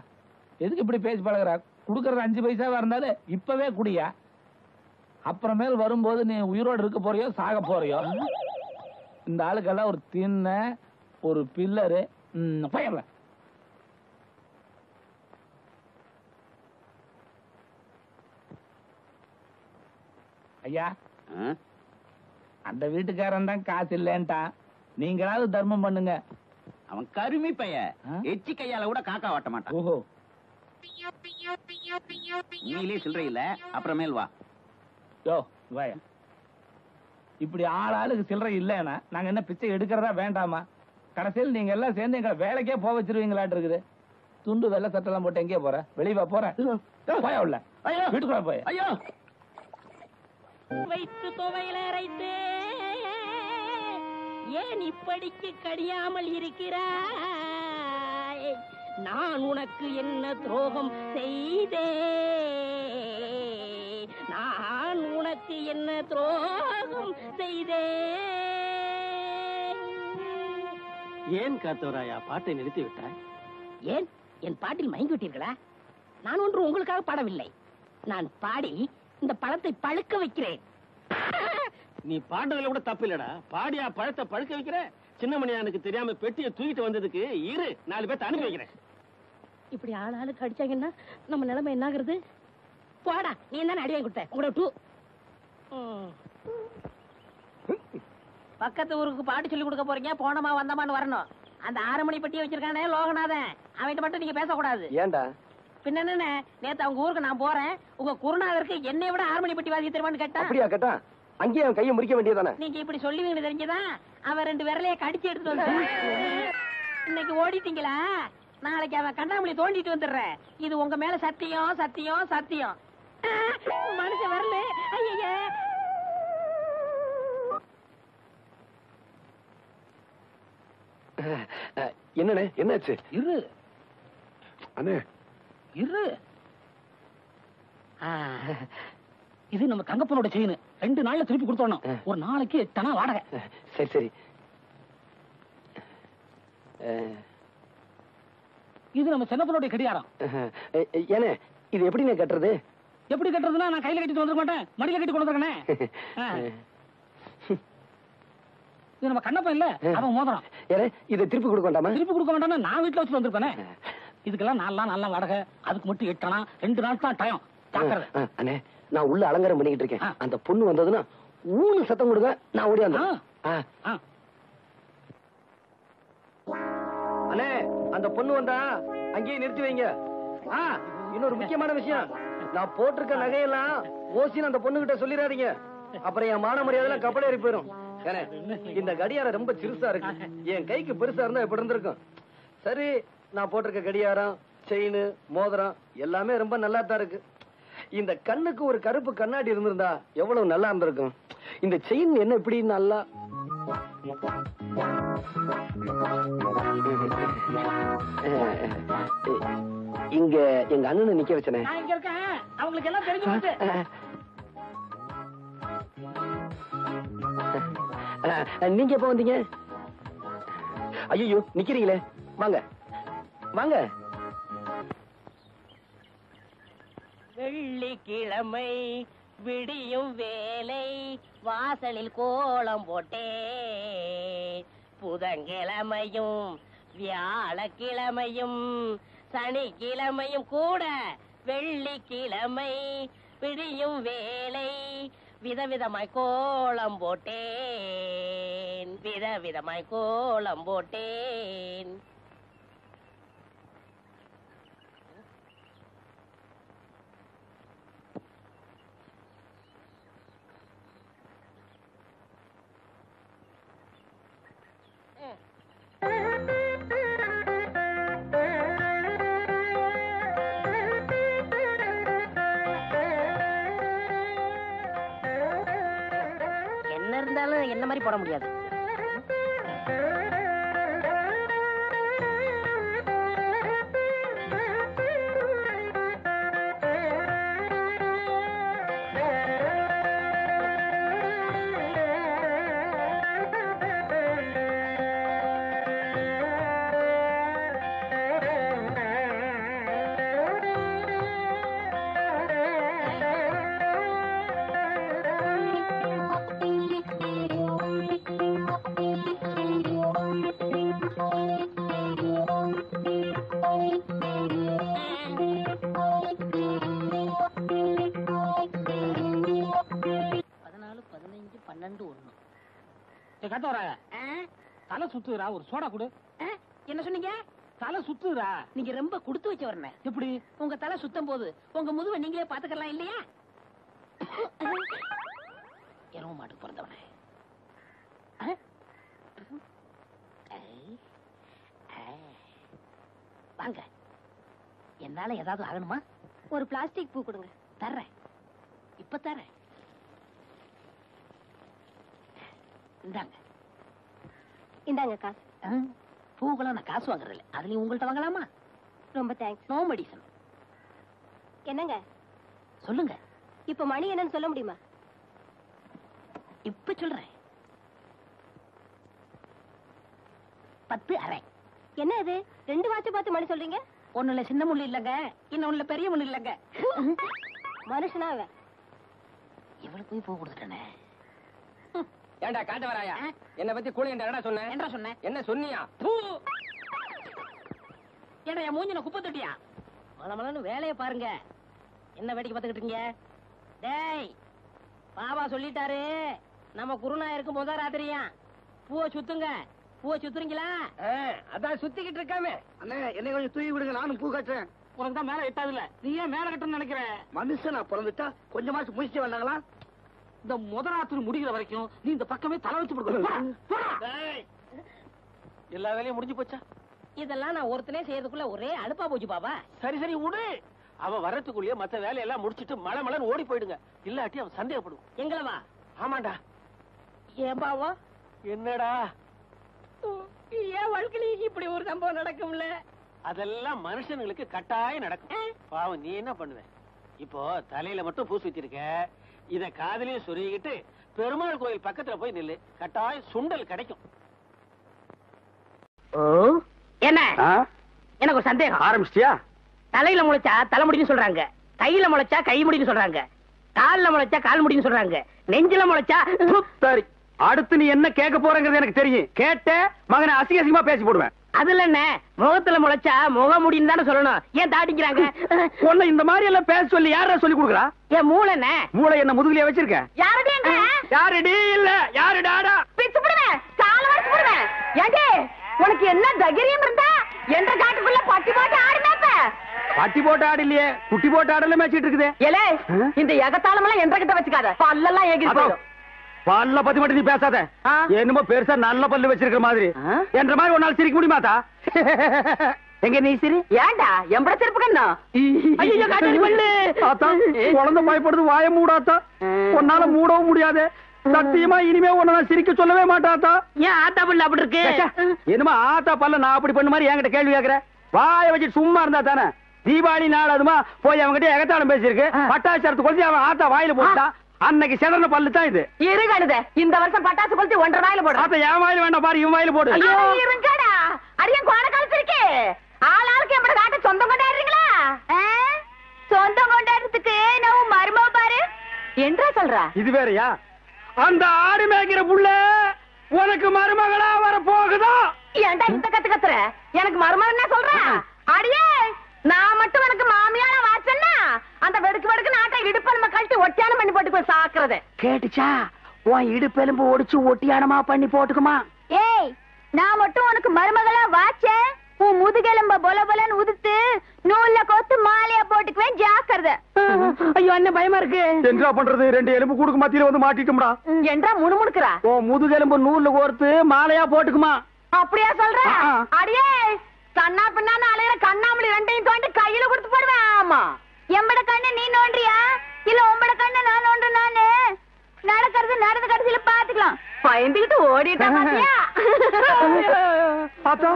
எதுக்கு இப்படி பேசி பழகுற? குடுக்கறது 5 பைசாவா இருந்தாலும் இப்பவே குடியா. அப்புறமேல் வரும்போது நீ உயிரோடு இருக்க போறியோ சாக போறியோ? இந்த ஆளுக்கெல்லாம் ஒரு தின்ன ஒரு பில்லரு போயிடல. ஐயா, அந்த வீட்டுக்காரன் தான் காசு இல்லன்ட்டான், நீங்களாவது தர்மம் பண்ணுங்க. அவன் கருமி பைய, எச்சி கையால கூட காக்கா வாட்ட மாட்டான். ஓஹோ, நீலே சில்லறை இல்ல, அப்புறமேல் வா. யோ வாயா, இப்படி ஆளுக்கு சில்லறை இல்லைன்னா நாங்க என்ன பிச்சை எடுக்கிறதா வேண்டாமா? கடைசியில் நீங்க எல்லாம் சேர்ந்து எங்களை வேலைக்கே போக வச்சிருவீங்களாட்டு இருக்குது. துண்டு வெள்ளை சட்டெல்லாம் போட்டு எங்கேயே போற? வெளியே போறேன். போயா உள்ள, வீட்டுக்குள்ள போய். ஐயோ, வைத்து துவையில அரைத்து ஏன் இப்படிக்கு கடியாமல் இருக்கிறாய்? நான் உனக்கு என்ன துரோகம் செய்தேன்? நான் உனக்கு என்ன துரோகம் செய்தேன்? ஏன் காத்தவராயா பாட்டை நிறுத்தி விட்டாய்? ஏன் என் பாட்டில் மயங்கி விட்டீர்களா? நான் ஒன்று உங்களுக்காக பாடவில்லை, நான் பாடி இந்த பழத்தை பழுக்க வைக்கிறேன். நீ பாடுறதுல கூட தப்பு இல்லடா, பாடியா பழத்தை பழுக்க வைக்கிற? சின்னமணியானுக்கு தெரியாம பெட்டியை தூக்கிட்டு வந்ததுக்கு இரு 4 பேர்த்த அனுப்பி வைக்கிறேன். இப்படி ஆளாளுக்கு அடிச்சாங்கன்னா நம்ம நிலைமை என்ன ஆகுறது? போடா, நீ என்ன அடி வாங்கி கொடுத்த? உங்களோட டூ பக்கத்து ஊருக்கு பாட்டு சொல்லி கொடுக்க போறீங்க, போனமா வந்தமான்னு வரணும். அந்த 6 மணி பெட்டியை வச்சிருக்கானே லோகநாதன், அவன்கிட்ட மட்டும் நீங்க பேசக்கூடாது. ஏண்டா பின்ன என்ன, நேத்து அவங்க ஊருக்கு நான் போறேன், உங்க குருநாதருக்கு என்னை விட ஹார்மோனி பெட்டி வாசிக்க தெரியுமான்னு கேட்டா. அப்படியா கேட்டா? அங்கேயே அவன் கையை முறிக்க வேண்டியதானே? நீங்க இப்படி சொல்லுவீங்கன்னு தெரிஞ்சுதான் அவன் 2 விரலையே கடிச்சு எடுத்துட்டு வந்து இன்னைக்கு ஓடிட்டீங்களா? நாளைக்கு அவன் கண்ணாமூலி தோண்டிட்டு வந்துடுறேன். இது உங்க மேல சத்தியம் சத்தியம் சத்தியம். மனுஷன் வரல. ஐயா என்னண்ணே, என்னாச்சு? இரு அண்ணே, இரு. இது நம்ம தங்கப்பனோட செயின். 2 நாள்ல திருப்பி கொடுத்தோம். ஒரு நாளைக்கு 8 வாடகை. சரி சரி. இது நம்ம சின்னப்பனோட கடிகாரம். ஏனே, இது எப்படிண்ணே கட்டுறது? எப்படி கட்டுறதுன்னா, நான் கையில கட்டிட்டு வந்துட மாட்டேன், மடியில கட்டி கொண்டு வந்துருக்கேன். இது நம்ம கண்ணப்பன் இல்ல, அவன் மோதிரம். ஏனே, இதை திருப்பி கொடுக்க வேண்டாமா? திருப்பி கொடுக்க வேண்டாம், நான் வீட்டுல வச்சு வந்திருப்பேனே. இதுக்கெல்லாம் 4 நாள் வாடகை, அதுக்கு மட்டும் 8 2 நாள் தான் டைம். அண்ணே, நான் உள்ள அலங்காரம் பண்ணிக்கிட்டு இருக்கேன். அந்த பொண்ணு வந்ததுன்னா ஊனு சத்தம் கொடுங்க, நான் ஓடியாந்து. அண்ணே, அந்த பொண்ணு வந்தா அங்கேயே நிறுத்தி வைங்க. இன்னொரு முக்கியமான விஷயம், நான் போட்டிருக்க நகையெல்லாம் ஓசின்னு அந்த பொண்ணு கிட்ட சொல்லிடாதீங்க. அப்புறம் என் மான மரியாதை கப்பல் ஏறி போயிடும். இந்த கடியாரம் ரொம்ப சிறுசா இருக்கு, என் கைக்கு பெருசா இருந்தா எப்படி இருந்திருக்கும். சரி, நான் போட்டிருக்க கடியாரம், செயின், மோதிரம் எல்லாமே ரொம்ப நல்லா தான் இருக்கு. இந்த கண்ணுக்கு ஒரு கருப்பு கண்ணாடி இருந்திருந்தா எவ்வளவு நல்லா இருந்திருக்கும். இந்த செயின் என்ன இப்படி நல்லா இங்க எங்க அண்ணனை நிக்க வச்சனே. நான் இங்க இருக்கேன், அவங்களுக்கு எல்லாம் தெரிஞ்சு போச்சு. நீங்க எப்ப வந்தீங்க? ஐயோ, நிக்கிறீங்களே, வாங்க வாங்க. வெள்ளிக்கிழமை விடியும் வேலை வாசலில் கோலம் போட்டே, புதன்கிழமையும் வியாழக்கிழமையும் சனிக்கிழமையும் கூட வெள்ளிக்கிழமை விடியும் வேலை விதவிதமாய் கோலம் போட்டேன், விதவிதமாய் கோலம் போட்டேன். என்ன இருந்தாலும் என்ன மாதிரி போட முடியாது. தலை சுத்துறா, ஒரு சோடா குடு. என்ன சொன்னீங்க? தலை சுத்துறா. நீங்க ரொம்ப கொடுத்து வச்ச வரணும். எப்படி? உங்க தலை சுத்தம் போது உங்க முதுவை நீங்களே பாத்துக்கலாம் இல்லையா? எருவ மாட்டுக்கு பிறந்தவனே. வாங்க, என்னால ஏதாவது ஆகணுமா? ஒரு பிளாஸ்டிக் பூ கொடுங்க. தர்றேன், இப்ப தர்றேன். இந்தாங்க. இந்தாங்க காசு. பூக்கெல்லாம் நான் காசு வாங்குறது இல்லை, அதுலயும் உங்கள்ட்ட வாங்கலாமா? ரொம்ப தேங்க்ஸ். No medicine. என்னங்க சொல்லுங்க. இப்ப மணி என்னன்னு சொல்ல முடியுமா? இப்ப சொல்றேன். 10:30. என்ன இது 2 வாட்ச் பார்த்து மணி சொல்றீங்க? ஒண்ணுல சின்ன முள்ளு இல்லங்க, இன்னொன்னுல பெரிய முள்ளு இல்லங்க. மனுஷனா அவன். இவளுக்கு போய் பூ கொடுத்துட்டேனே. ஏண்டா காட்ட வராயா? என்ன பத்தி கூலி என்ன சொன்ன? என்ன சொன்னேன்? என்ன சொன்னியா? ஏண்டா என் மூஞ்சின குப்பை தொட்டியா? மலமலன்னு வேலையை பாருங்க. என்ன வேடிக்கை பார்த்துக்கிட்டு இருக்கீங்க? டேய், பாபா சொல்லிட்டாரு, நம்ம குருநாயருக்கு முத ராத்திரியா பூவை சுத்துங்க. பூவை சுத்துறீங்களா? அதான் சுத்திக்கிட்டு இருக்காமே. அண்ணே, என்னை கொஞ்சம் தூக்கி விடுங்க, நானும் பூ கட்டுறேன். உனக்கு தான் மேல எட்டாதுல நீ ஏன் மேல கட்டணும்னு நினைக்கிற? மனுஷனா பிறந்துட்டா கொஞ்சமாச்சும் முயற்சி வந்தாங்களா? இந்த முதராத்திரி முடிகிற வரைக்கும் நீ இந்த பக்கமே தலை வச்சு கொடுக்கணும். எல்லா வேலையும் முடிஞ்சு போச்சா? இதெல்லாம் நான் ஒருத்தனே செய்யறதுக்குள்ள ஒரே அலுப்பா போச்சு பாபா. சரி சரி விடு. அவன் வரத்துக்குள்ளேயே மத்த வேலையெல்லாம் முடிச்சிட்டு மலை மலைன்னு ஓடி போயிடுங்க. இல்லாட்டி அவன் சந்தேகப்படுவான். எங்களவா? ஆமாண்டா. ஏன் பாவம்? என்னடா ஏன் வாழ்க்கையில இப்படி ஒரு சம்பவம் நடக்கும்ல? அதெல்லாம் மனுஷனுங்களுக்கு கட்டாயம் நடக்கும். பாவம் நீ என்ன பண்ணுவ? இப்போ தலையில மட்டும் பூசி வச்சிருக்க, இத காதலையும் சொருகிட்டு பெருமாள் கோயில் பக்கத்துல போய் நில்லு, கட்டாயம் சுண்டல் கிடைக்கும். என்ன எனக்கு ஒரு சந்தேகம். ஆரம்பிச்சிட்டியா? தலையில முளைச்சா தலைமுடின்னு சொல்றாங்க, கையில முளைச்சா கை முடின்னு சொல்றாங்க, கால்ல முளைச்சா கால் முடின்னு சொல்றாங்க, நெஞ்சில முளைச்சா. சரி, அடுத்து நீ என்ன கேட்க போறங்கிறது எனக்கு தெரியும். கேட்ட மகனை அசிங்க அசிங்கமா பேசி போடுவேன். அதுல என்ன, முகத்துல முளைச்சா முக முடின்னு தானே சொல்லணும். ஏன் தாடிக்கிறாங்க? உன்னை இந்த மாதிரி எல்லாம் பேச சொல்லி யாரா சொல்லி கொடுக்குறா? என் மூளை என்ன? மூளை என்ன முதுகுலயே வச்சிருக்க? யாருடி இல்ல யாரு டாடா பிச்சு போடுவேன், கால வரைக்கும் போடுவேன். ஏண்டி உனக்கு என்ன தைரியம் இருந்தா என்ற காட்டுக்குள்ள பட்டி போட்டு ஆடுனாப்ப? பட்டி போட்டு ஆடு இல்லையே, குட்டி போட்டு ஆடல மேய்ச்சிட்டு இருக்குது. ஏலே இந்த எகத்தாளம் எல்லாம் என்ற கிட்ட வச்சுக்காத, பல்லெல்லாம் ஏகி போயிடும். பல்ல பத்தி மட்டும் நீ பேசாத. என்னமோ பெருசா நல்ல பல்லு வச்சிருக்கிற மாதிரி என்ற மாதிரி ஒரு நாள் சிரிக்க முடியுமாத்தா? எங்க நீ சிரி? ஏண்டா எம்பட செருப்பு கண்ணா? குழந்தை பயப்படுது, வாய மூடாத்தா. உன்னால மூடவும் முடியாது. சத்தியமா இனிமே உன்ன நான் சிரிக்க சொல்லவே மாட்டாத்தா. ஏன் ஆத்தா பல்லு அப்படி இருக்கு? என்னமா ஆத்தா பல்ல நான் அப்படி பண்ண மாதிரி என்கிட்ட கேள்வி கேக்குற? வாய வச்சு சும்மா இருந்தா தானே. தீபாவளி நாள் அதுமா போய் அவங்ககிட்ட எகத்தாளம் பேசிருக்கு. பட்டாசு கொளுத்தி அவன் ஆத்தா வாயில போட்டான். அன்னைக்கு செடன பல்லு தான் இது. இருங்கடுத, இந்த வருஷம் பட்டாசு கொளுத்தி 1.5 வாயில போடு. ஆத்தா என் வாயில வேண்டாம் பாரு, இவன் வாயில போடு. இருங்கடா, அடியன் கோண காலத்திருக்கு. ஆளாளுக்கு எம்பட காட்ட சொந்தம் கொண்டாடுறீங்களா? சொந்தம் கொண்டாடுறதுக்கு நான் மருமக பாரு என்றா சொல்றா? இது வேறயா? அந்த ஆடு மேய்க்கிற புள்ள உனக்கு மருமகளா வர போகுதா? ஏன்டா இந்த கத்து கத்துற? எனக்கு மருமகன் என்ன சொல்ற? அடியே நான் மட்டும் எனக்கு மாமியார வாச்சன்னா அந்த வெடுக்கு வெடுக்கு நாட்டை இடுப்பெலும்ப கழட்டி ஒட்டியானம் பண்ணி போட்டு போய் சாக்குறது கேட்டுச்சா? உன் இடுப்பெலும்பு ஒடிச்சு ஒட்டியானமா பண்ணி போட்டுக்குமா? ஏய், நான் மட்டும் உனக்கு மருமகளா வாச்சேன், உன் முதுகெலும்ப பொல பொலன்னு உதுத்து நூல்ல கோத்து மாலையா போட்டுக்குவேன், ஜாக்கிரதை. ஐயோ என்ன பயமா இருக்கு. என்ன பண்றது? 2 எலும்பு கூடுக்கு மத்தியில வந்து மாட்டிட்டோம்டா. என்றா முணுமுணுக்குறா? ஓ முதுகெலும்பு நூல்ல கோர்த்து மாலையா போட்டுக்குமா? அப்படியா சொல்ற? அடியே கண்ணா பின்னான்னு அலையிற கண்ணாமலி 2ஐயும் தோண்டி கையில கொடுத்து போடுவேன். ஆமா, எம்பட கண்ணு நீ நோண்டியா இல்ல உம்பட கண்ணு நான் நோண்டு? நானு நடக்கிறது நடந்த கடைசியில பாத்துக்கலாம். பயந்துகிட்டு ஓடிட்டா பாத்தியா? ஆத்தா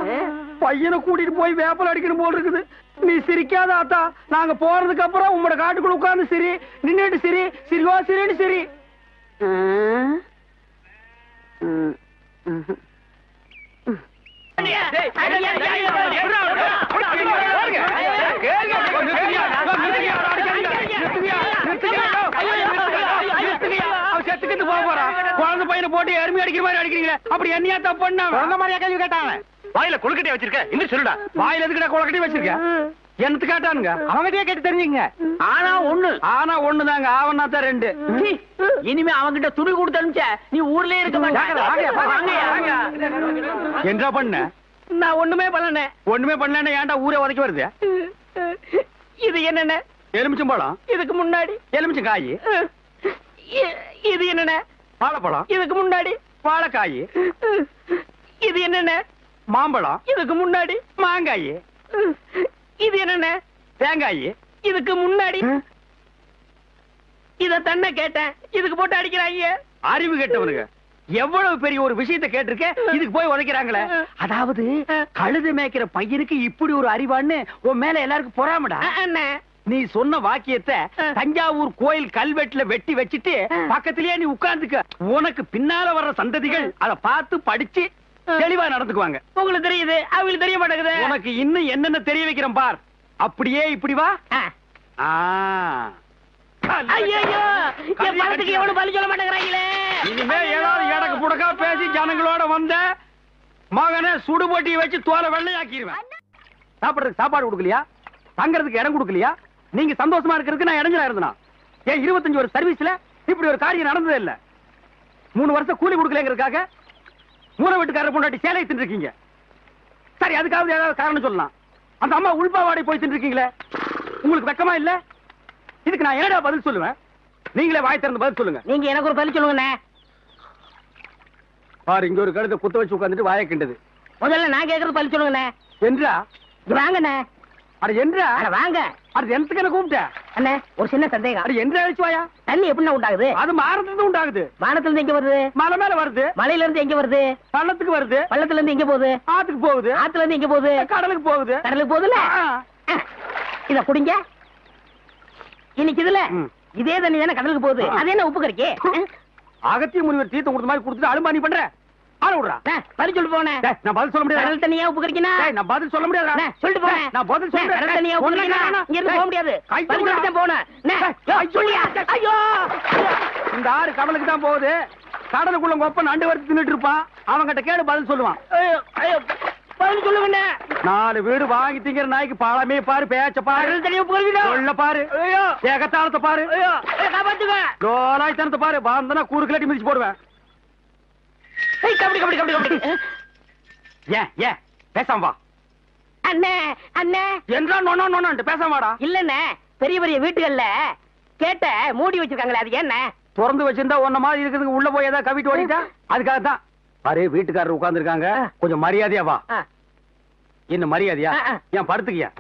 பையனை கூட்டிட்டு போய் வேப்பல் அடிக்கணும் போல் இருக்குது. நீ சிரிக்காத ஆத்தா. நாங்க போறதுக்கு அப்புறம் உங்களோட காட்டுக்குள்ள உட்கார்ந்து சிரி, நின்னுட்டு சிரி, சிரிவா சிரின்னு சிரி. குழந்தை பையனை போட்டு எருமை அடிக்கிற மாதிரி அடிக்கிறீங்களே, அப்படி என்னையா தப்பு பண்ண? குழந்தை மாதிரியா கேள்வி கேட்டாங்க? வாயில கொழுக்கட்டையா வச்சிருக்க? இன்னும் சொல்லுடா. வாயில எதுக்குடா கொழுக்கட்டையா வச்சிருக்க? என்னத்து கேட்டானுங்க? அவங்ககிட்டயே கேட்டு தெரிஞ்சுங்க. ஆனா ஒண்ணுதாங்க, ஆவனா தான் 2. இனிமே அவங்கிட்ட துணி கொடுத்து அனுப்பிச்ச நீ ஊர்லயே இருக்க மாட்டாங்க. என்ன பண்ண? நான் ஒண்ணுமே பண்ணல. ஒண்ணுமே பண்ணல. ஏன்டா ஊரே உதைக்க வருது? இது என்னென்ன? எலுமிச்சம் பழம். இதுக்கு முன்னாடி எலுமிச்சம் காய். இது என்னென்ன? வாழைப்பழம். இதுக்கு முன்னாடி வாழைக்காய். இது என்னென்ன? மாம்பழம். இதுக்கு முன்னாடி மாங்காய். இது என்னென்ன? தேங்காய். இதுக்கு முன்னாடி இத தன்ன கேட்டேன், இதுக்கு போட்டு அடிக்கிறாங்க. அறிவு கேட்டவனுங்க எவ்வளவு பெரிய ஒரு விஷயத்தை கேட்டிருக்க, இதுக்கு போய் உதைக்கிறாங்களே. அதாவது கழுது மேய்க்கிற பையனுக்கு இப்படி ஒரு அறிவான்னு உன் மேல எல்லாருக்கும் பொறாமடா. நீ சொன்ன வாக்கியத்தை தஞ்சாவூர் கோயில் கல்வெட்டுல வெட்டி வச்சிட்டு பக்கத்திலேயே நீ உட்கார்ந்துக்க. உனக்கு பின்னால வர்ற சந்ததிகள் அதை பார்த்து படிச்சு தெளிவா நடந்துக்குவாங்க. உங்களுக்கு தெரியுது, அவங்களுக்கு தெரிய மாட்டேங்குது. உனக்கு இன்னும் என்னென்ன தெரிய வைக்கிறேன் பார். அப்படியே இப்படி வா. எவ்வளவு பலி சொல்ல மாட்டேங்கிறாங்களே. இனிமே ஏதாவது எடக்கு புடக்கா பேசி ஜனங்களோட வந்த மகனை சுடுபொட்டி வச்சு தோலை வெள்ளையாக்கிடுவேன். சாப்பிடுறதுக்கு சாப்பாடு கொடுக்கலையா? தங்கறதுக்கு இடம் கொடுக்கலையா? நீங்க சந்தோஷமா இருக்கிறதுக்கு நான் இடைஞ்சலா இருந்தனா? ஏன் 25 வருஷ சர்வீஸ்ல இப்படி ஒரு காரியம் நடந்ததே இல்ல. 3 வருஷம் கூலி கொடுக்கலங்கிறதுக்காக மூணை வீட்டுக்காரர் பொண்டாட்டி சேலை தின்னுருக்கீங்க. சரி, அதுக்காவது ஏதாவது காரணம் சொல்லலாம். அந்த அம்மா உள்பாவாடை போயிட்டு இருக்கீங்களே, உங்களுக்கு வெக்கமா இல்ல? இதுக்கு நான் என்னடா பதில் சொல்லுவேன்? நீங்களே வாய் திறந்து பதில் சொல்லுங்க. நீங்க எனக்கு ஒரு பதில் சொல்லுங்கண்ணே. பாரு, இங்க ஒரு கழுதை குத்த வச்சு உட்காந்துட்டு வாயை கிண்டது. முதல்ல நான் கேக்குறது பதில் சொல்லுங்கண்ணே. என்றா? இங்க வாங்கண்ணே. அட என்றா? அட வாங்க. அது எனக்கு என்ன கூப்பிட்ட? அண்ணே ஒரு சின்ன சந்தேகம். அட என்றா அழிச்சு வாயா? தண்ணி எப்படின்னா உண்டாகுது? அது மாறதுல உண்டாகுது. வானத்துல இருந்து எங்க வருது? மலை மேல வருது. மலையில இருந்து எங்க வருது? பள்ளத்துக்கு வருது. பள்ளத்துல இருந்து எங்க போகுது? ஆத்துக்கு போகுது. ஆத்துல இருந்து எங்க போகுது? கடலுக்கு போகுது. கடலுக்கு போகுதுல. இத குடிங்க. இன்னைக்கு இதுல இதே தண்ணி தானே கடலுக்கு போகுது. அது என்ன உப்பு கறிக்கு? அகத்திய முனிவர் தீர்த்தம் கொடுத்த மாதிரி கொடுத்துட்டு அலுமானி பண்ற. ஆள விடுறா. பதில் சொல்லிட்டு போனே. நான் பதில் சொல்ல முடியாது. கடல் தண்ணியா உப்பு கறிக்கினா? நான் பதில் சொல்ல முடியாது. சொல்லிட்டு போனேன். நான் பதில் சொல்றேன். கடல் தண்ணியா உப்பு கறிக்கினா? இங்க இருந்து போக முடியாது. பதில் சொல்லிட்டு தான் போனேன். சொல்லியா? ஐயோ, இந்த ஆறு கடலுக்கு தான் போகுது. கடலுக்குள்ள கொப்ப நண்டு வறுத்து தின்னுட்டு இருப்பான். அவங்கிட்ட கேடு பதில் சொல்லுவான். ஐயோ பதில் சொல்லுங்க. 4 வீடு வாங்கி திங்கிற நாய்க்கு பாலமே பாரு, பேச்ச பாரு, கடல் தண்ணியா உப்பு கறிக்கினா? சொல்ல பாரு, ஏகத்தாளத்தை பாரு, காப்பாத்துங்க. லோலாய்த்தனத்தை பாரு. பாந்தனா கூறு கிளட்டி மிதிச்சு போடுவேன். கபடி கபடி கபடி கபடி. ஏன் பேசாம வா. அண்ணே அண்ணே என்றா நோனோ நோனோன்ட்டு பேசாம வாடா. இல்லண்ணே, பெரிய பெரிய வீட்டுகள்ல கேட்ட மூடி வச்சிருக்காங்களே, அது என்ன? திறந்து வச்சிருந்தா ஒன்ன மாதிரி இருக்குதுங்க. உள்ள போய் ஏதாவது கவிட்டு ஓடிட்டா அதுக்காக தான். பாரு, வீட்டுக்காரர் உட்கார்ந்து இருக்காங்க. கொஞ்சம் மரியாதையா வா. என்ன மரியாதையா? ஏன் படுத்துக்கியா?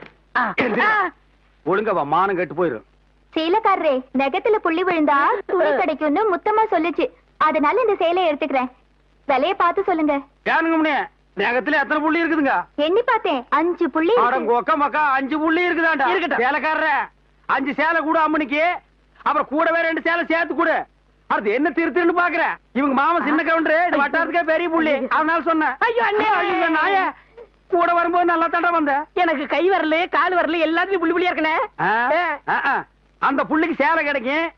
ஒழுங்கா வா, மானம் கெட்டு போயிரும். சேலக்காரரே, நெகத்துல புள்ளி விழுந்தா துணி கிடைக்கும்னு முத்தமா சொல்லுச்சு. அதனால இந்த சேலையை எடுத்துக்கிறேன். விலைய பார்த்து சொல்லுங்க. ஏனுங்க நகத்துல எத்தனை புள்ளி இருக்குதுங்க? எண்ணி பார்த்தேன், 5 புள்ளி. கொக்க மக்கா 5 புள்ளி இருக்குதாண்டா. சேலைக்காரர 5 சேலை கூட அம்மனிக்கு, அப்புறம் கூடவே 2 சேலை சேர்த்து கூட. அது என்ன திருத்தின்னு பாக்குற? இவங்க மாமா சின்ன கவுண்டரு, வட்டாரத்துக்கே பெரிய புள்ளி. அதனால சொன்னேன். ஐயோ அண்ணே, ஐயோ நாய, கூட வரும்போது நல்லா தாண்டா வந்த. எனக்கு கை வரல கால் வரல எல்லாத்துலயும் புள்ளி புள்ளியா இருக்கனே. அந்த புள்ளிக்கு சேலை கிடைக்கும்.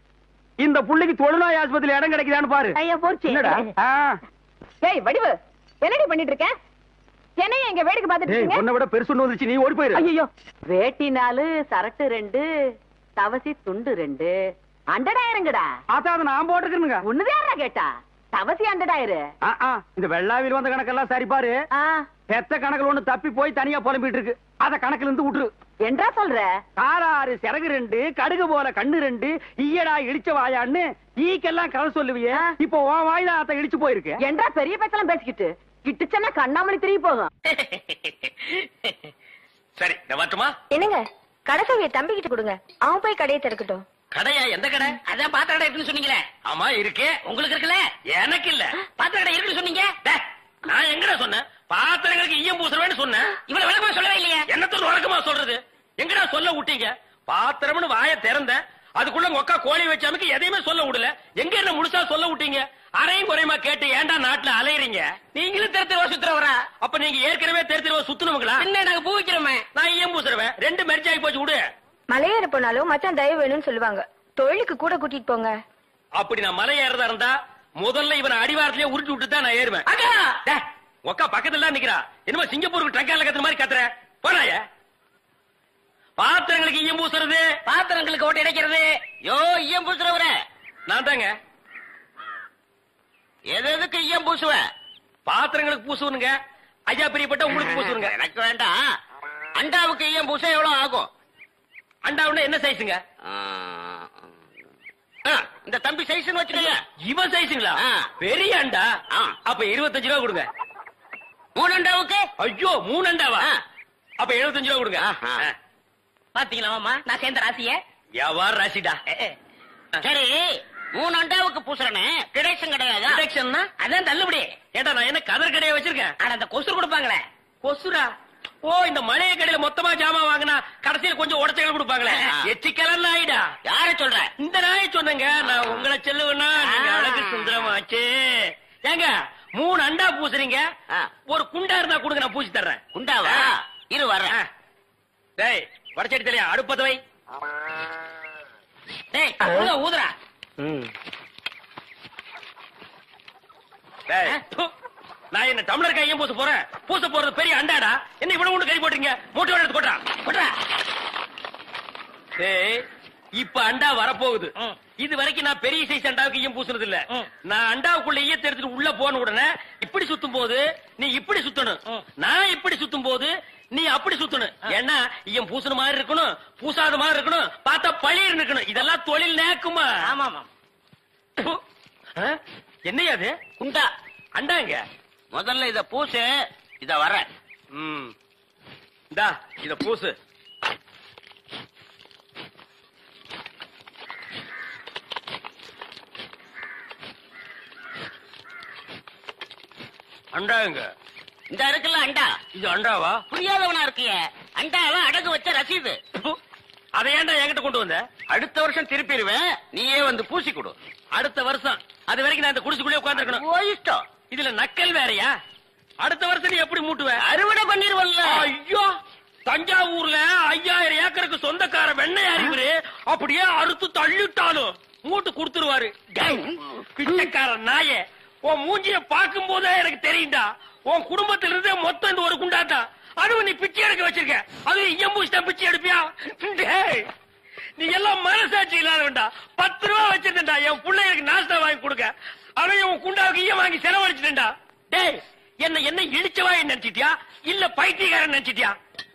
இந்த புள்ளிக்கு தொழுநோய் ஆஸ்பத்திரியில இடம் கிடைக்குதான்னு பாரு. ஐயா போச்சு. ஏய் வடிவு, என்னடி பண்ணிட்டு இருக்க? என்னைய எங்க வேடிக்கை பார்த்துட்டு இருக்கீங்க? உன்னை விட பெருசு வந்துச்சு, நீ ஓடி போயிரு. ஐயோ, வேட்டி 4, சரட்டு 2, தவசி துண்டு 2, 100,000ங்கடா. அதான் நான் போட்டுருக்கேனுங்க. ஒண்ணுதாரா கேட்டா? தவசி 100,000. இந்த வெள்ளாவில் வந்த கணக்கெல்லாம் சரி பாரு. பெத்த கணக்குல ஒண்ணு தப்பி போய் தனியா புலம்பிட்டு இருக்கு. அத கணக்குல இருந்து விட்டுரு. என்றா சொல்ற? காராறு சிறகு 2, கடுகு போல கண்ணு 2, ஈயடா இடிச்ச வாயான்னு ஈக்கெல்லாம் கதை சொல்லுவிய. இப்போ உன் வாயில அத இடிச்சு போயிருக்கு. என்றா பெரிய பேச்செல்லாம் பேசிக்கிட்டு கிட்டுச்சன்னா கண்ணாமணி திரும்பி போகும். சரி, நான் வரட்டுமா? என்னங்க, கடைசவிய தம்பிக்கிட்டு கொடுங்க, அவன் போய் கடையை திறக்கட்டும். கடையா? எந்த கடை? அதான் பாத்திர கடை இருக்குன்னு சொன்னீங்களே. ஆமா இருக்கு. உங்களுக்கு இருக்குல்ல? எனக்கு இல்ல. பாத்திர கடை இருக்குன்னு சொன்னீங்க. நான் எங்கடா சொன்னேன்? பாத்திரங்களுக்கு ஈயம் பூசுறவேன்னு சொன்னேன். இவ்வளவு விளக்கமா சொல்லவே இல்லையா? என்னத்தோட வழக்கமா சொல்றது? எங்கடா சொல்ல விட்டீங்க? பாத்திரம்னு வாய திறந்த அதுக்குள்ள மொக்கா கோழி வச்சாமுக்கு எதையுமே சொல்ல விடல. எங்க என்ன முழுசா சொல்ல விட்டீங்க? அரையும் குறையுமா கேட்டு ஏன்டா நாட்டுல அலையறீங்க? நீங்களும் தெருத்திருவா சுத்துறவரா? அப்ப நீங்க ஏற்கனவே தெருத்திருவா சுத்துனவங்களா? என்ன நாங்க பூ வைக்கிறோமே. நான் ஈயம் பூசுறவன். 2 மெர்ஜ் ஆகி போச்சு. விடு. மலையேற போனாலும் மச்சான் தயவு வேணும்னு சொல்லுவாங்க. தொழிலுக்கு கூட கூட்டிட்டு போங்க. அப்படி நான் மலை ஏறதா இருந்தா முதல்ல இவனை அடிவாரத்திலேயே உருட்டி விட்டு தான் நான் ஏறுவேன். ஒக்கா பக்கத்துல நிக்கிறா. என்னமோ சிங்கப்பூருக்கு ட்ரக்கால கத்துற மாதிரி கத்துற. போனாய பாத்திரங்களுக்கு ஈயம் பூசுறது, பாத்திரங்களுக்கு ஓட்டு இடைக்கிறது. யோ ஈயம் பூசுறவர நான் தாங்க. எதுக்கு ஈயம் பூசுவ? பாத்திரங்களுக்கு பூசுவனுங்க. ஐயா பிரியப்பட்ட உங்களுக்கு பூசுவனுங்க. எனக்கு வேண்டாம். அண்டாவுக்கு ஈயம் பூச எவ்வளவு ஆகும்? அண்டாவுன்னா என்ன சைஸுங்க? இந்த தம்பி சைஸ்னு வச்சுக்கோங்க. இவன் சைஸுங்களா? பெரிய அண்டா. அப்ப 25 ரூபா கொடுங்க. 3 அண்டாவுக்கு? ஐயோ 3 அண்டாவா? அப்ப 75 ரூபா கொடுங்க. பாத்தீங்களா மாமா, நான் சேர்ந்த ராசிய வியாபார ராசிடா. சரி, 3 அண்டாவுக்கு பூசுறனே டிடக்ஷன் கிடையாது. டிடக்ஷன்னா அதான் தள்ளுபடி. ஏண்டா நான் என்ன கதர் கடையை வச்சிருக்கேன்? ஆனா அந்த கொசுறு கொடுப்பாங்களே. கொசுரா? ஓ, இந்த மளிகை கடையில மொத்தமா ஜாமான் வாங்கினா கடைசியில் கொஞ்சம் உடச்சல் கொடுப்பாங்களே. எச்சிக்கலாம் ஆயிடா. யார சொல்ற? இந்த நாயை சொன்னங்க. நான் உங்களை செல்லுவேன்னா நீங்க அழகு சுந்தரமாச்சு. ஏங்க 3 அண்டா பூசுறீங்க, ஒரு குண்டா இருந்தா கொடுங்க, நான் பூசி தர்றேன். குண்டாவா? இரு வர்றேன். டேய் வடச்சடி தலையா, அடுப்பத வை. டேய் ஊதுறா. டேய் நான் என்ன டம்ளர் கையும் பூச போறேன்? பூச போறது பெரிய அண்டாடா. என்ன இவ்வளவு ஒண்ணு கை போட்டீங்க? மூட்டை எடுத்து போட்டா போட்டா. டேய் இப்ப அண்டா வரப்போகுது. இது வரைக்கும் நான் பெரிய சைஸ் அண்டாவுக்கு ஈயம் பூசுனது இல்ல. நான் அண்டாவுக்குள்ள ஈயத்தை எடுத்துட்டு உள்ள போன உடனே இப்படி சுத்தும் போது நீ இப்படி சுத்தணும். நான் இப்படி சுத்தும் போது நீ அப்படி சுத்தணும். ஏன்னா ஈயம் பூசுன மாதிரி இருக்கணும், பூசாத மாதிரி இருக்கணும், பார்த்தா பழிர் இருக்கணும். இதெல்லாம் தொழில் நேக்குமா? ஆமாமா. என்னையா அது? குண்டா அண்டாங்க. முதல்ல இத பூசு, இத வர. இந்தா இத பூசு. அண்டாங்க. இந்த இருக்குல்ல அண்டா, இது அண்டாவா? புரியாதவனா இருக்கிய. அண்டாவா அடகு வச்ச ரசீது. அதை ஏன்டா என்கிட்ட கொண்டு வந்த? அடுத்த வருஷம் திருப்பிடுவேன், நீயே வந்து பூசி கொடு. அடுத்த வருஷம் அது வரைக்கும் நான் இந்த குடிசுக்குள்ளே உட்கார்ந்துருக்கணும். ஓ இஷ்டம். இதுல நக்கல் வேறயா? அடுத்த வருஷம் நீ எப்படி மூட்டுவ? அறுவடை பண்ணிருவல்ல. ஐயோ, தஞ்சாவூர்ல 5000 ஏக்கருக்கு சொந்தக்கார வெண்ணையார் இவரு. அப்படியே அறுத்து தள்ளிட்டாலும் மூட்டு கொடுத்துருவாரு. பிச்சைக்கார நாயே, உன் மூஞ்சிய பார்க்கும் போதே எனக்கு தெரியும்டா, உன் குடும்பத்தில இருந்தே மொத்தம் இந்த ஒரு குண்டாட்டா. அதுவும் நீ பிச்சை எடுக்க வச்சிருக்க. அதுவும் எம்பூசிட்டா பிச்சை எடுப்பியா? நீ எல்லாம் மனசாட்சி இல்லாதவன்டா. 10 ரூபா வச்சிருந்தா என் பிள்ளைகளுக்கு நாஸ்தா வாங்கி கொடுக்க, அவன் உன் குண்டாவுக்கு ஈயம் வாங்கி செலவழிச்சுட்டா. டேய், என்ன இழிச்சவா நினைச்சிட்டியா இல்ல பைத்தியக்காரன் நினைச்சிட்டியா?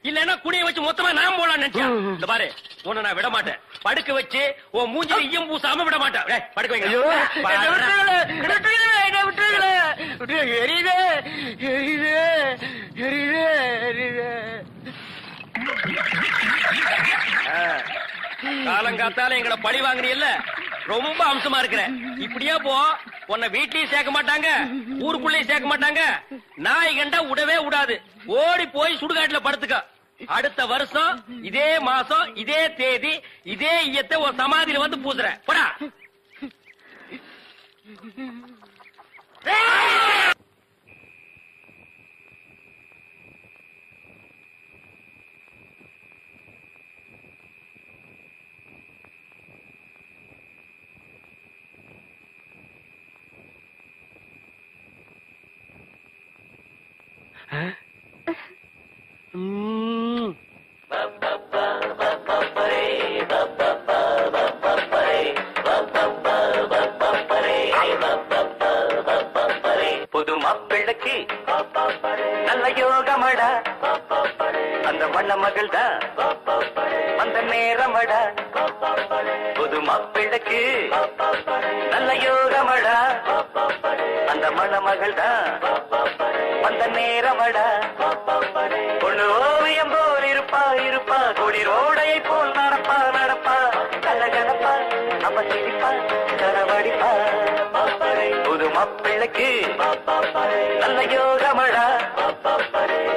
இல்லன்னா குடிய வச்சு மொத்தமா நான் போலாம் நினைச்சியா? இந்த பாரு, உன்னை நான் விட மாட்டேன். படுக்க வச்சு உன் மூஞ்சில ஈயம் பூசாம விட மாட்டேன். டேய், படுக்க வைங்க. காலங்காத்தால எங்களை பழி வாங்குறீல்ல, ரொம்ப அம்சமா இருக்கிற. இப்படியே போ, உன்னை வீட்லயும் சேர்க்க மாட்டாங்க, ஊருக்குள்ளயும் சேர்க்க மாட்டாங்க. நாய் கண்டா விடவே விடாது. ஓடி போய் சுடுகாட்டுல படுத்துக்க. அடுத்த வருஷம் இதே மாசம் இதே தேதி இதே ஈயத்தை ஒரு சமாதியில வந்து பூசுற. போடா. புது மாப்பிள்ளைக்கு நல்ல யோகமடா, அந்த வண்ண மகள் தான் அந்த நேரமடா. புது மாப்பிள்ளைக்கு நல்ல யோகமடா, அந்த மண மகள் தான் அந்த நேரமடா. பொண்ணு ஓவியம் போல் இருப்பா இருப்பா, கொடி ரோடையை போல் நடப்பா நடப்பா, கலகலப்பா அவ சிரிப்பா கரவடிப்பா. புது மாப்பிள்ளைக்கு நல்ல யோகமடா,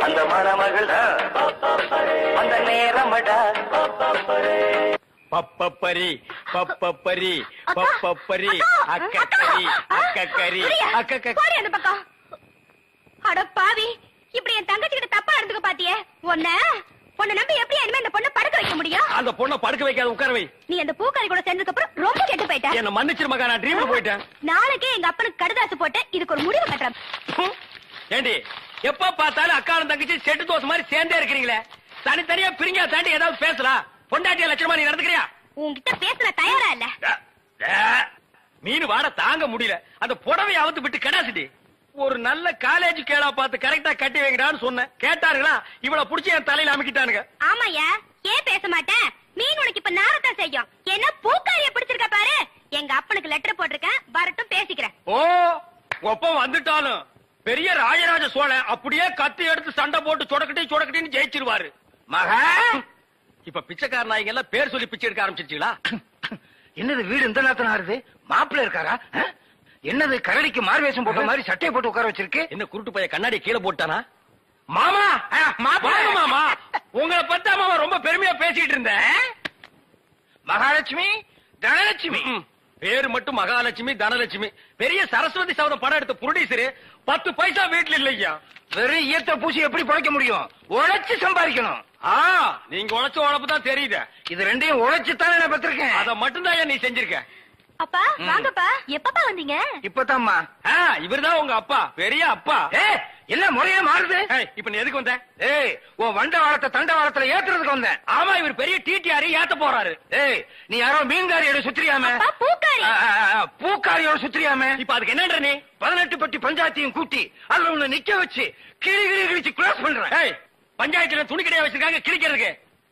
அந்த மணமகள் தான் அந்த நேரமடா. பப்பப்பரி பப்பப்பரி பப்பப்பரி அக்கக்கரி அக்கக்கரி போடி அந்த பக்கம். அட பாவி, இப்படி என் தங்கச்சி கிட்ட தப்பா நடந்துக்க பாத்தியே. உன்னை நம்பி எப்படி இனிமே இந்த பொண்ணை படுக்க வைக்க முடியும்? அந்த பொண்ணை படுக்க வைக்காத, உட்கார வை. நீ அந்த பூக்காரி கூட சேர்ந்ததுக்கு அப்புறம் ரொம்ப கெட்டு போயிட்ட. என்ன மன்னிச்சிரு மகா, நான் ட்ரீம்ல போயிட்டேன். நாளைக்கே எங்க அப்பனுக்கு கடுதாசு போட்டு இதுக்கு ஒரு முடிவு கட்டுறேன். ஏண்டி, எப்ப பார்த்தாலும் அக்காவும் தங்கச்சி செட்டு தோசை மாதிரி சேர்ந்தே இருக்கிறீங்களே, தனித்தனியா பிரிஞ்சா தாண்டி ஏதாவது பேசலாம். பொண்டாட்டிய லட்சணமா நீ நடந்துக்கிறியா? உன்கிட்ட பேசல தயாரா இல்ல. மீன் வாட தாங்க முடியல. அந்த புடவை அவுத்து விட்டு கடாசிட்டி. ஒரு நல்ல காலேஜ் கேளா பார்த்து கரெக்டா கட்டி வைங்கடான்னு சொன்னேன். கேட்டாருங்களா? இவளை புடிச்சு என் தலையில அமைக்கிட்டானுங்க. ஆமாயா, ஏன் பேச மாட்டேன்? மீன் உனக்கு இப்ப நாரத்தான் செய்யும். என்ன பூக்காரிய பிடிச்சிருக்க பாரு. எங்க அப்பனுக்கு லெட்டர் போட்டிருக்கேன், வரட்டும் பேசிக்கிறேன். ஓ, ஒப்பம் வந்துட்டாலும் பெரிய ராஜராஜ சோழன் அப்படியே கத்தி எடுத்து சண்டை போட்டு சொடக்கட்டின்னு ஜெயிச்சிருவாரு. மகா, இப்ப பிச்சைக்கார நாய்ங்க எல்லாம் பேர் சொல்லி பிச்சை எடுக்க ஆரம்பிச்சிருச்சீங்களா? என்னது வீடு இந்த நேரத்துல ஆறுது? மாப்பிள்ள இருக்காரா? என்னது கரடிக்கு மார்வேஷம் போட்ட மாதிரி சட்டையை போட்டு உட்கார வச்சிருக்கு? என்ன குருட்டு பைய கண்ணாடி கீழே போட்டானா? மாமா மாமா, உங்களை பத்தி மாமா ரொம்ப பெருமையா பேசிட்டு இருந்தேன். மகாலட்சுமி தனலட்சுமி பேரு மட்டும் மகாலட்சுமி தனலட்சுமி. பெரிய சரஸ்வதி சவரம் படம் எடுத்த ப்ரொடியூசரு 10 பைசா வீட்டுல இல்லையா. வெறும் ஈயத்தை பூசி எப்படி பழைக்க முடியும்? உழைச்சு சம்பாதிக்கணும். நீங்க உழைச்ச உழைப்பு தான் தெரியுது. இது ரெண்டையும் உழைச்சுத்தானே நான் பத்திருக்கேன். அத மட்டும் தான் நீ செஞ்சிருக்க. அப்பா வாங்கப்பா, எப்பப்பா வந்தீங்க? இப்பதாம்மா. இவர்தான் உங்க அப்பா, பெரிய அப்பா. என்ன முறையே மாறுது? இப்ப நீ எதுக்கு வந்த? உன் வண்ட வாழத்தை தண்ட வாழத்துல ஏத்துறதுக்கு வந்தேன். ஆமா, இவர் பெரிய டிடிஆர் ஏத்த போறாரு. நீ யாரோ மீன்காரியோட சுத்திரியாம? பூக்காரியோட சுத்திரியாம? இப்ப அதுக்கு என்னன்ற நீ? 18 பட்டி பஞ்சாயத்தையும் கூட்டி அதுல உன்னை நிக்க வச்சு கிழி கிழிச்சு கிளாஸ் பண்றேன். பஞ்சாயத்துல துணி கடையா வச்சிருக்காங்க கிழிக்கிறதுக்கு.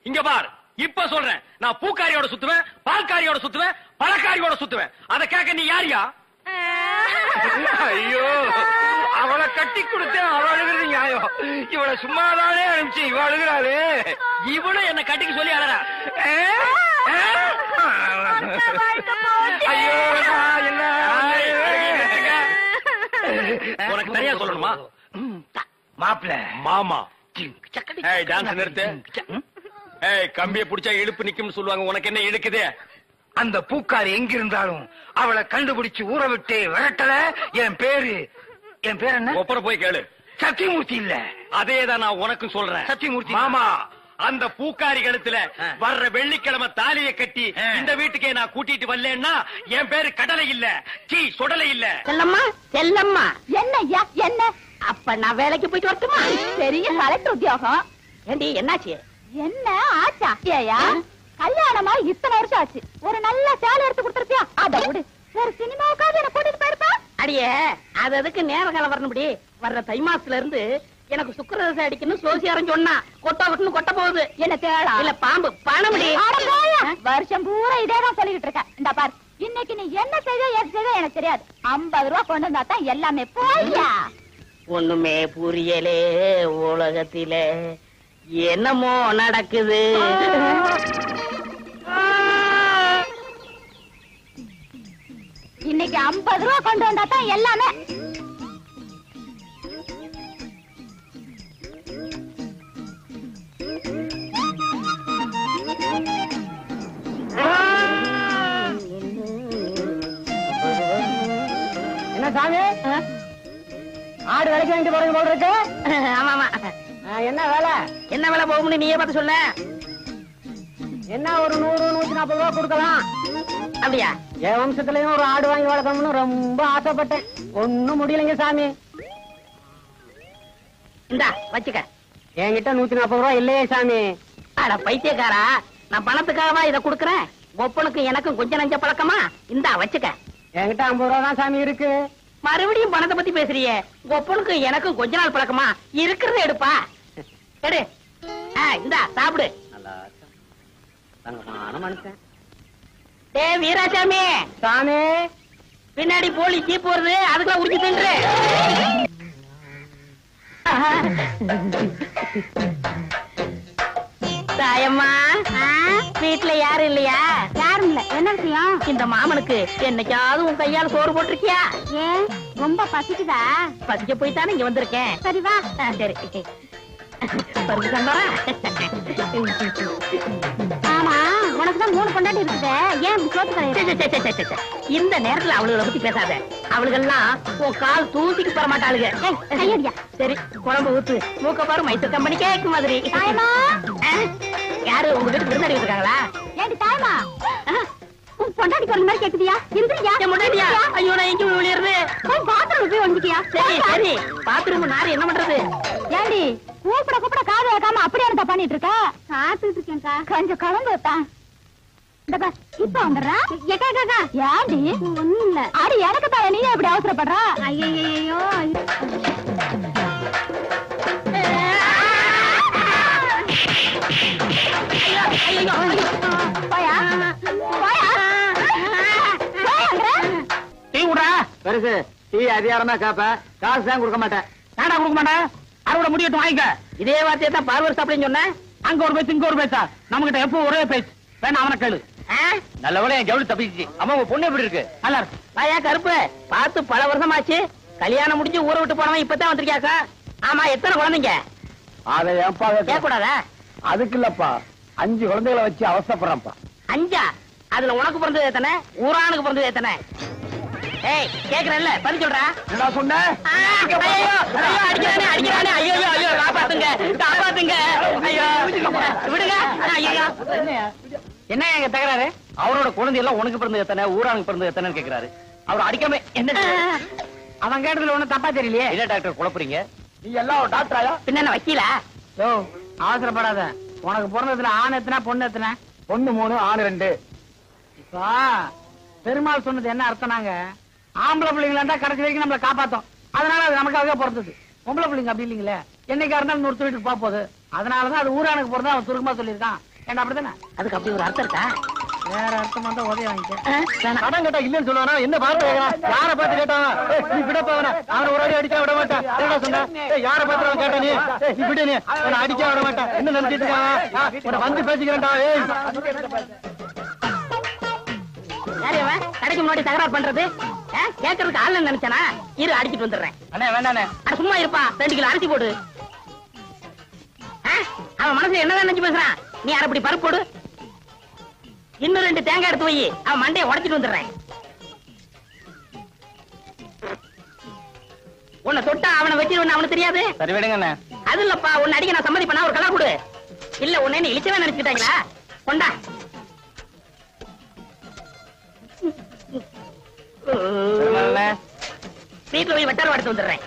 இங்க பார், இப்ப சொல்றேன், நான் பூக்காரியோட சுத்துவேன், பால்காரியோட சுத்துவேன், பழக்காரியோட சுத்துவேன். அத கேட்க நீ யாரியா? ஐயோ, அவளை கட்டி கொடுத்தேன், அவ அழுகிறது நியாயம். இவளை சும்மாதானே அனுப்பிச்சு இவ அழுகிறாரு. இவளும் என்ன கட்டிக்கு சொல்லி அழறா. ஐயோ, என்ன உனக்கு தனியா சொல்லணுமா? மாப்பிள்ள மாமா டான்ஸ் நிறுத்து. கம்பியை புடிச்சா இழுப்பு நிக்கும்னு சொல்லுவாங்க, உனக்கு என்ன இழுக்குது? அந்த பூக்காரி எங்க இருந்தாலும் அவளை கண்டுபிடிச்சு ஊற விட்டு விரட்டல. என் பேரு என்ன? ஒப்பர போய் கேளு. சத்தியமூர்த்தி இல்ல. அதேதான் நான் உனக்கும் சொல்றேன். சத்தியமூர்த்தி மாமா, அந்த பூக்காரி கழுத்துல வர்ற வெள்ளிக்கிழமை தாலிய கட்டி இந்த வீட்டுக்கே நான் கூட்டிட்டு வரலன்னா என் பேரு கடலை இல்ல, சுடலை இல்ல. செல்லம்மா, செல்லம்மா. என்னய்யா என்ன? அப்ப நான் வேலைக்கு போயிட்டு வரட்டுமா? பெரிய கலெக்டர் உத்தியோகம். ஏண்டி என்னாச்சு? என்ன ஆச்சா? ஏயா கல்யாணமா இத்தனை வருஷம் ஆச்சு, ஒரு நல்ல சேலை எடுத்து கொடுத்துருப்பியா? அத விடு, ஒரு சினிமாவுக்காவது என்ன கூட்டிட்டு போயிருப்பா. அடியே, அது அதுக்கு நேர காலம் வரணும்படி. வர்ற தை மாசத்துல இருந்து எனக்கு சுக்கரதசை அடிக்கணும் சோசியாரம் சொன்னா கொட்டா விட்டுன்னு கொட்ட போகுது. என்ன தேடா? இல்ல பாம்பு பணமுடி. வருஷம் பூரா இதேதான் சொல்லிட்டு இருக்க. இந்த பார், இன்னைக்கு நீ என்ன செய்த ஏது செய்த எனக்கு தெரியாது. 50 ரூபா கொண்டு வந்தா தான் எல்லாமே. போய்யா. ஒண்ணுமே புரியலே உலகத்திலே, என்னமோ நடக்குது. இன்னைக்கு 50 ரூபா கொண்டு வந்தா தான் எல்லாமே. என்ன சாமி, ஆடு விலைக்கு வாங்கிட்டு போறது போல இருக்கு? ஆமா ஆமா. என்ன வேலை? என்ன வேலை போகும்னு நீயே பார்த்து சொல்ல. என்ன ஒரு 100 140 ரூபா கொடுக்கலாம். அப்படியா? என் வம்சத்துலயும் ஒரு ஆடு வாங்கி வளர்க்கணும்னு ரொம்ப ஆசைப்பட்டேன். ஒண்ணும் முடியலைங்க சாமி. இந்தா வச்சுக்க. என்கிட்ட 140 ரூபா இல்லையே சாமி. அட பைத்தியக்காரா, நான் பணத்துக்காகவா இதை கொடுக்கறேன்? ஒப்பனுக்கு எனக்கும் கொஞ்சம் நஞ்ச பழக்கமா? இந்தா வச்சுக்க. என்கிட்ட 50 ரூபா தான் சாமி இருக்கு. மறுபடியும் பணத்தை பத்தி பேசுறியே. ஒப்பனுக்கு எனக்கும் கொஞ்ச நாள் பழக்கமா? இருக்கிறத எடுப்பா. எடு. இந்தா சாப்பிடு. மனுஷன். டே வீராசாமி சாமி, பின்னாடி போலீஸ் ஜீப் போறது, அதுக்குள்ள உரிச்சு தின்று. தாயம்மா, வீட்டுல யாரும் இல்லையா? யாரும் இல்ல. என்ன விஷயம்? இந்த மாமனுக்கு என்னைக்காவது உன் கையால சோறு போட்டிருக்கியா? ஏன் ரொம்ப பசிக்குதா? பசிக்க போய் தானே இங்க வந்திருக்கேன். சரி வா. சரி பருப்பு சம்பா. ஆமா, உனக்குதான் 3 பொண்டாட்டி இருக்குது. ஏன் இப்படி சோத்து கிடையாது? இந்த நேரத்துல அவளுகளை பத்தி பேசாத. அவளுகெல்லாம் உன் கால் தூக்கிட்டு போற மாட்டாளுங்க. கையடியா. சரி குழம்பு ஊத்து. மூக்க பாரு மைசூர் கம்பெனி கேக்கு மாதிரி. யாரு உங்க வீட்டுக்கு விருந்தாடி இருக்காங்களா? ஏண்டி தாயமா, உன் பொண்டாட்டி குரல் மாதிரி கேக்குதியா? இருந்துயா? முன்னாடியா? ஐயோ, நான் எங்க விளையாடுறது? பாத்ரூம் போய் வந்துட்டியா? சரி சரி, பாத்ரூம் நாரு என்ன பண்றது? ஏண்டி கூப்பிட கூப்பிட காது வைக்காம அப்படியே இருந்தா பண்ணிட்டு இருக்க? காத்துட்டு இருக்கேன்க்கா. கொஞ்சம் கலந்து வைத்தான். இப்ப வந்துடுறா. ஏண்டி ஒண்ணும் இல்ல. அடி எனக்கு தான், நீ எப்படி அவசரப்படுற? ஐயோ பெருசு டீ அதிகாரமா காப்ப, காசு தான் கொடுக்க மாட்டேன். நாடா கொடுக்க மாட்டேன். அறுவடை முடியட்டும் வாங்கிக்க. இதே வார்த்தையை தான் பார்வர் சாப்பிடுன்னு சொன்னேன். அங்க ஒரு பேச்சு இங்க ஒரு பேச்சா? நம்ம கிட்ட எப்போ ஒரே பேச்சு. வேணா அவனை கேளு. நல்ல என் ஜவுளி தப்பிச்சு. அம்மா உங்க பொண்ணு எப்படி இருக்கு? நல்லா இருக்கு. வாயா கருப்பு, பார்த்து பல வருஷம் ஆச்சு. கல்யாணம் முடிஞ்சு ஊரை விட்டு போனவன் இப்பதான் வந்திருக்கியாக்கா. ஆமா, எத்தனை குழந்தைங்க? அதை ஏன்பா கேட்கக்கூடாதா? அதுக்கு இல்லப்பா, 5 குழந்தைகளை வச்சு அவசரப்படுறேன்ப்பா. 5? அதுல உனக்கு பிறந்தது எத்தனை? ஊரானுக்கு பிறந்தது எத்தனை? ஏய் கேக்குறேன்ல, பதில் சொல்றா. என்ன சொன்ன? அடிக்கிறானே. ஐயோ காப்பாத்துங்க, காப்பாத்துங்க. ஐயோ விடுங்க. ஐயோ என்ன எங்க தகராறு? அவரோட குழந்தை எல்லாம் உனக்கு பிறந்தது எத்தனை, ஊரானுக்கு பிறந்தது எத்தனைன்னு கேக்குறாரு. அவர் அடிக்காம என்ன? அவன் கேட்டதுல ஒண்ணு தப்பா தெரியலையே. இல்ல டாக்டர், குழப்பறீங்க. நீ எல்லாம் டாக்டரா? பின்ன வக்கீலா? யோ அவசரப்படாத. உனக்கு பிறந்ததுல ஆண் எத்தனை, பொண்ணு எத்தனை? பொண்ணு 3, ஆண் 2. இப்ப பெருமாள் சொன்னது என்ன அர்த்தம்னாங்க, ஆம்பளை பிள்ளைங்களா கடைசி வரைக்கும் நம்மளை காப்பாத்தோம். அதனால அது நமக்காக பிறந்தது. பொம்பளை பிள்ளைங்க அப்படி இல்லைங்களே, என்னைக்கா இருந்தாலும் 100 வீட்டுக்கு போக போகுது. அதனாலதான் அது ஊரானுக்கு போறதா அவன் சுருக்கமா சொல்லியிருக்கான். ஏண்டா அப்படிதானே? அதுக்கு அப்படி ஒரு அர்த்தம் இருக்கா? வேற அர்த்தம் வந்தா உதவி வாங்கிக்க. கடன் கேட்டா இல்லன்னு சொல்லுவானா? என்ன பார்த்து யார பார்த்து கேட்டான்? நீ விடப்பா அவனை. அவனை ஒரு அடி அடிச்சா விட மாட்டான். என்ன சொன்ன? யார பார்த்து அவன் கேட்டா நீ? நீ விடு, நீ அவனை அடிச்சா விட மாட்டான். என்ன நினைச்சிட்டு இருக்கான்? வந்து பேசிக்கிறேன்டா. கடைக்கு முன்னாடி தகராறு பண்றது கேட்கறதுக்கு ஆள் நினைச்சானா? இரு அடிச்சிட்டு வந்துடுறேன். அண்ணே வேண்டாண்ணே. சும்மா இருப்பா. 2 கிலோ அரிசி போடு. அவன் மனசுல என்னதான் நினைச்சு பேசுறான்? நீ அரைப்படி பருப்பு போடு. இன்னும் 2 தேங்காய் எடுத்து வை. அவன் மண்டையை உடைச்சிட்டு வந்துடுறேன். உன்னை தொட்டா அவனை வச்சிருவா அவனுக்கு தெரியாது. சரி விடுங்க. அது இல்லப்பா, உன்னை அடிக்க நான் சம்மதி பண்ணா ஒரு கலா கொடு. இல்ல உன்னை இழிச்சவே நினைச்சுட்டாங்களா? கொண்டா. வீட்டுல போய் வெட்டார எடுத்து வந்துடுறேன்.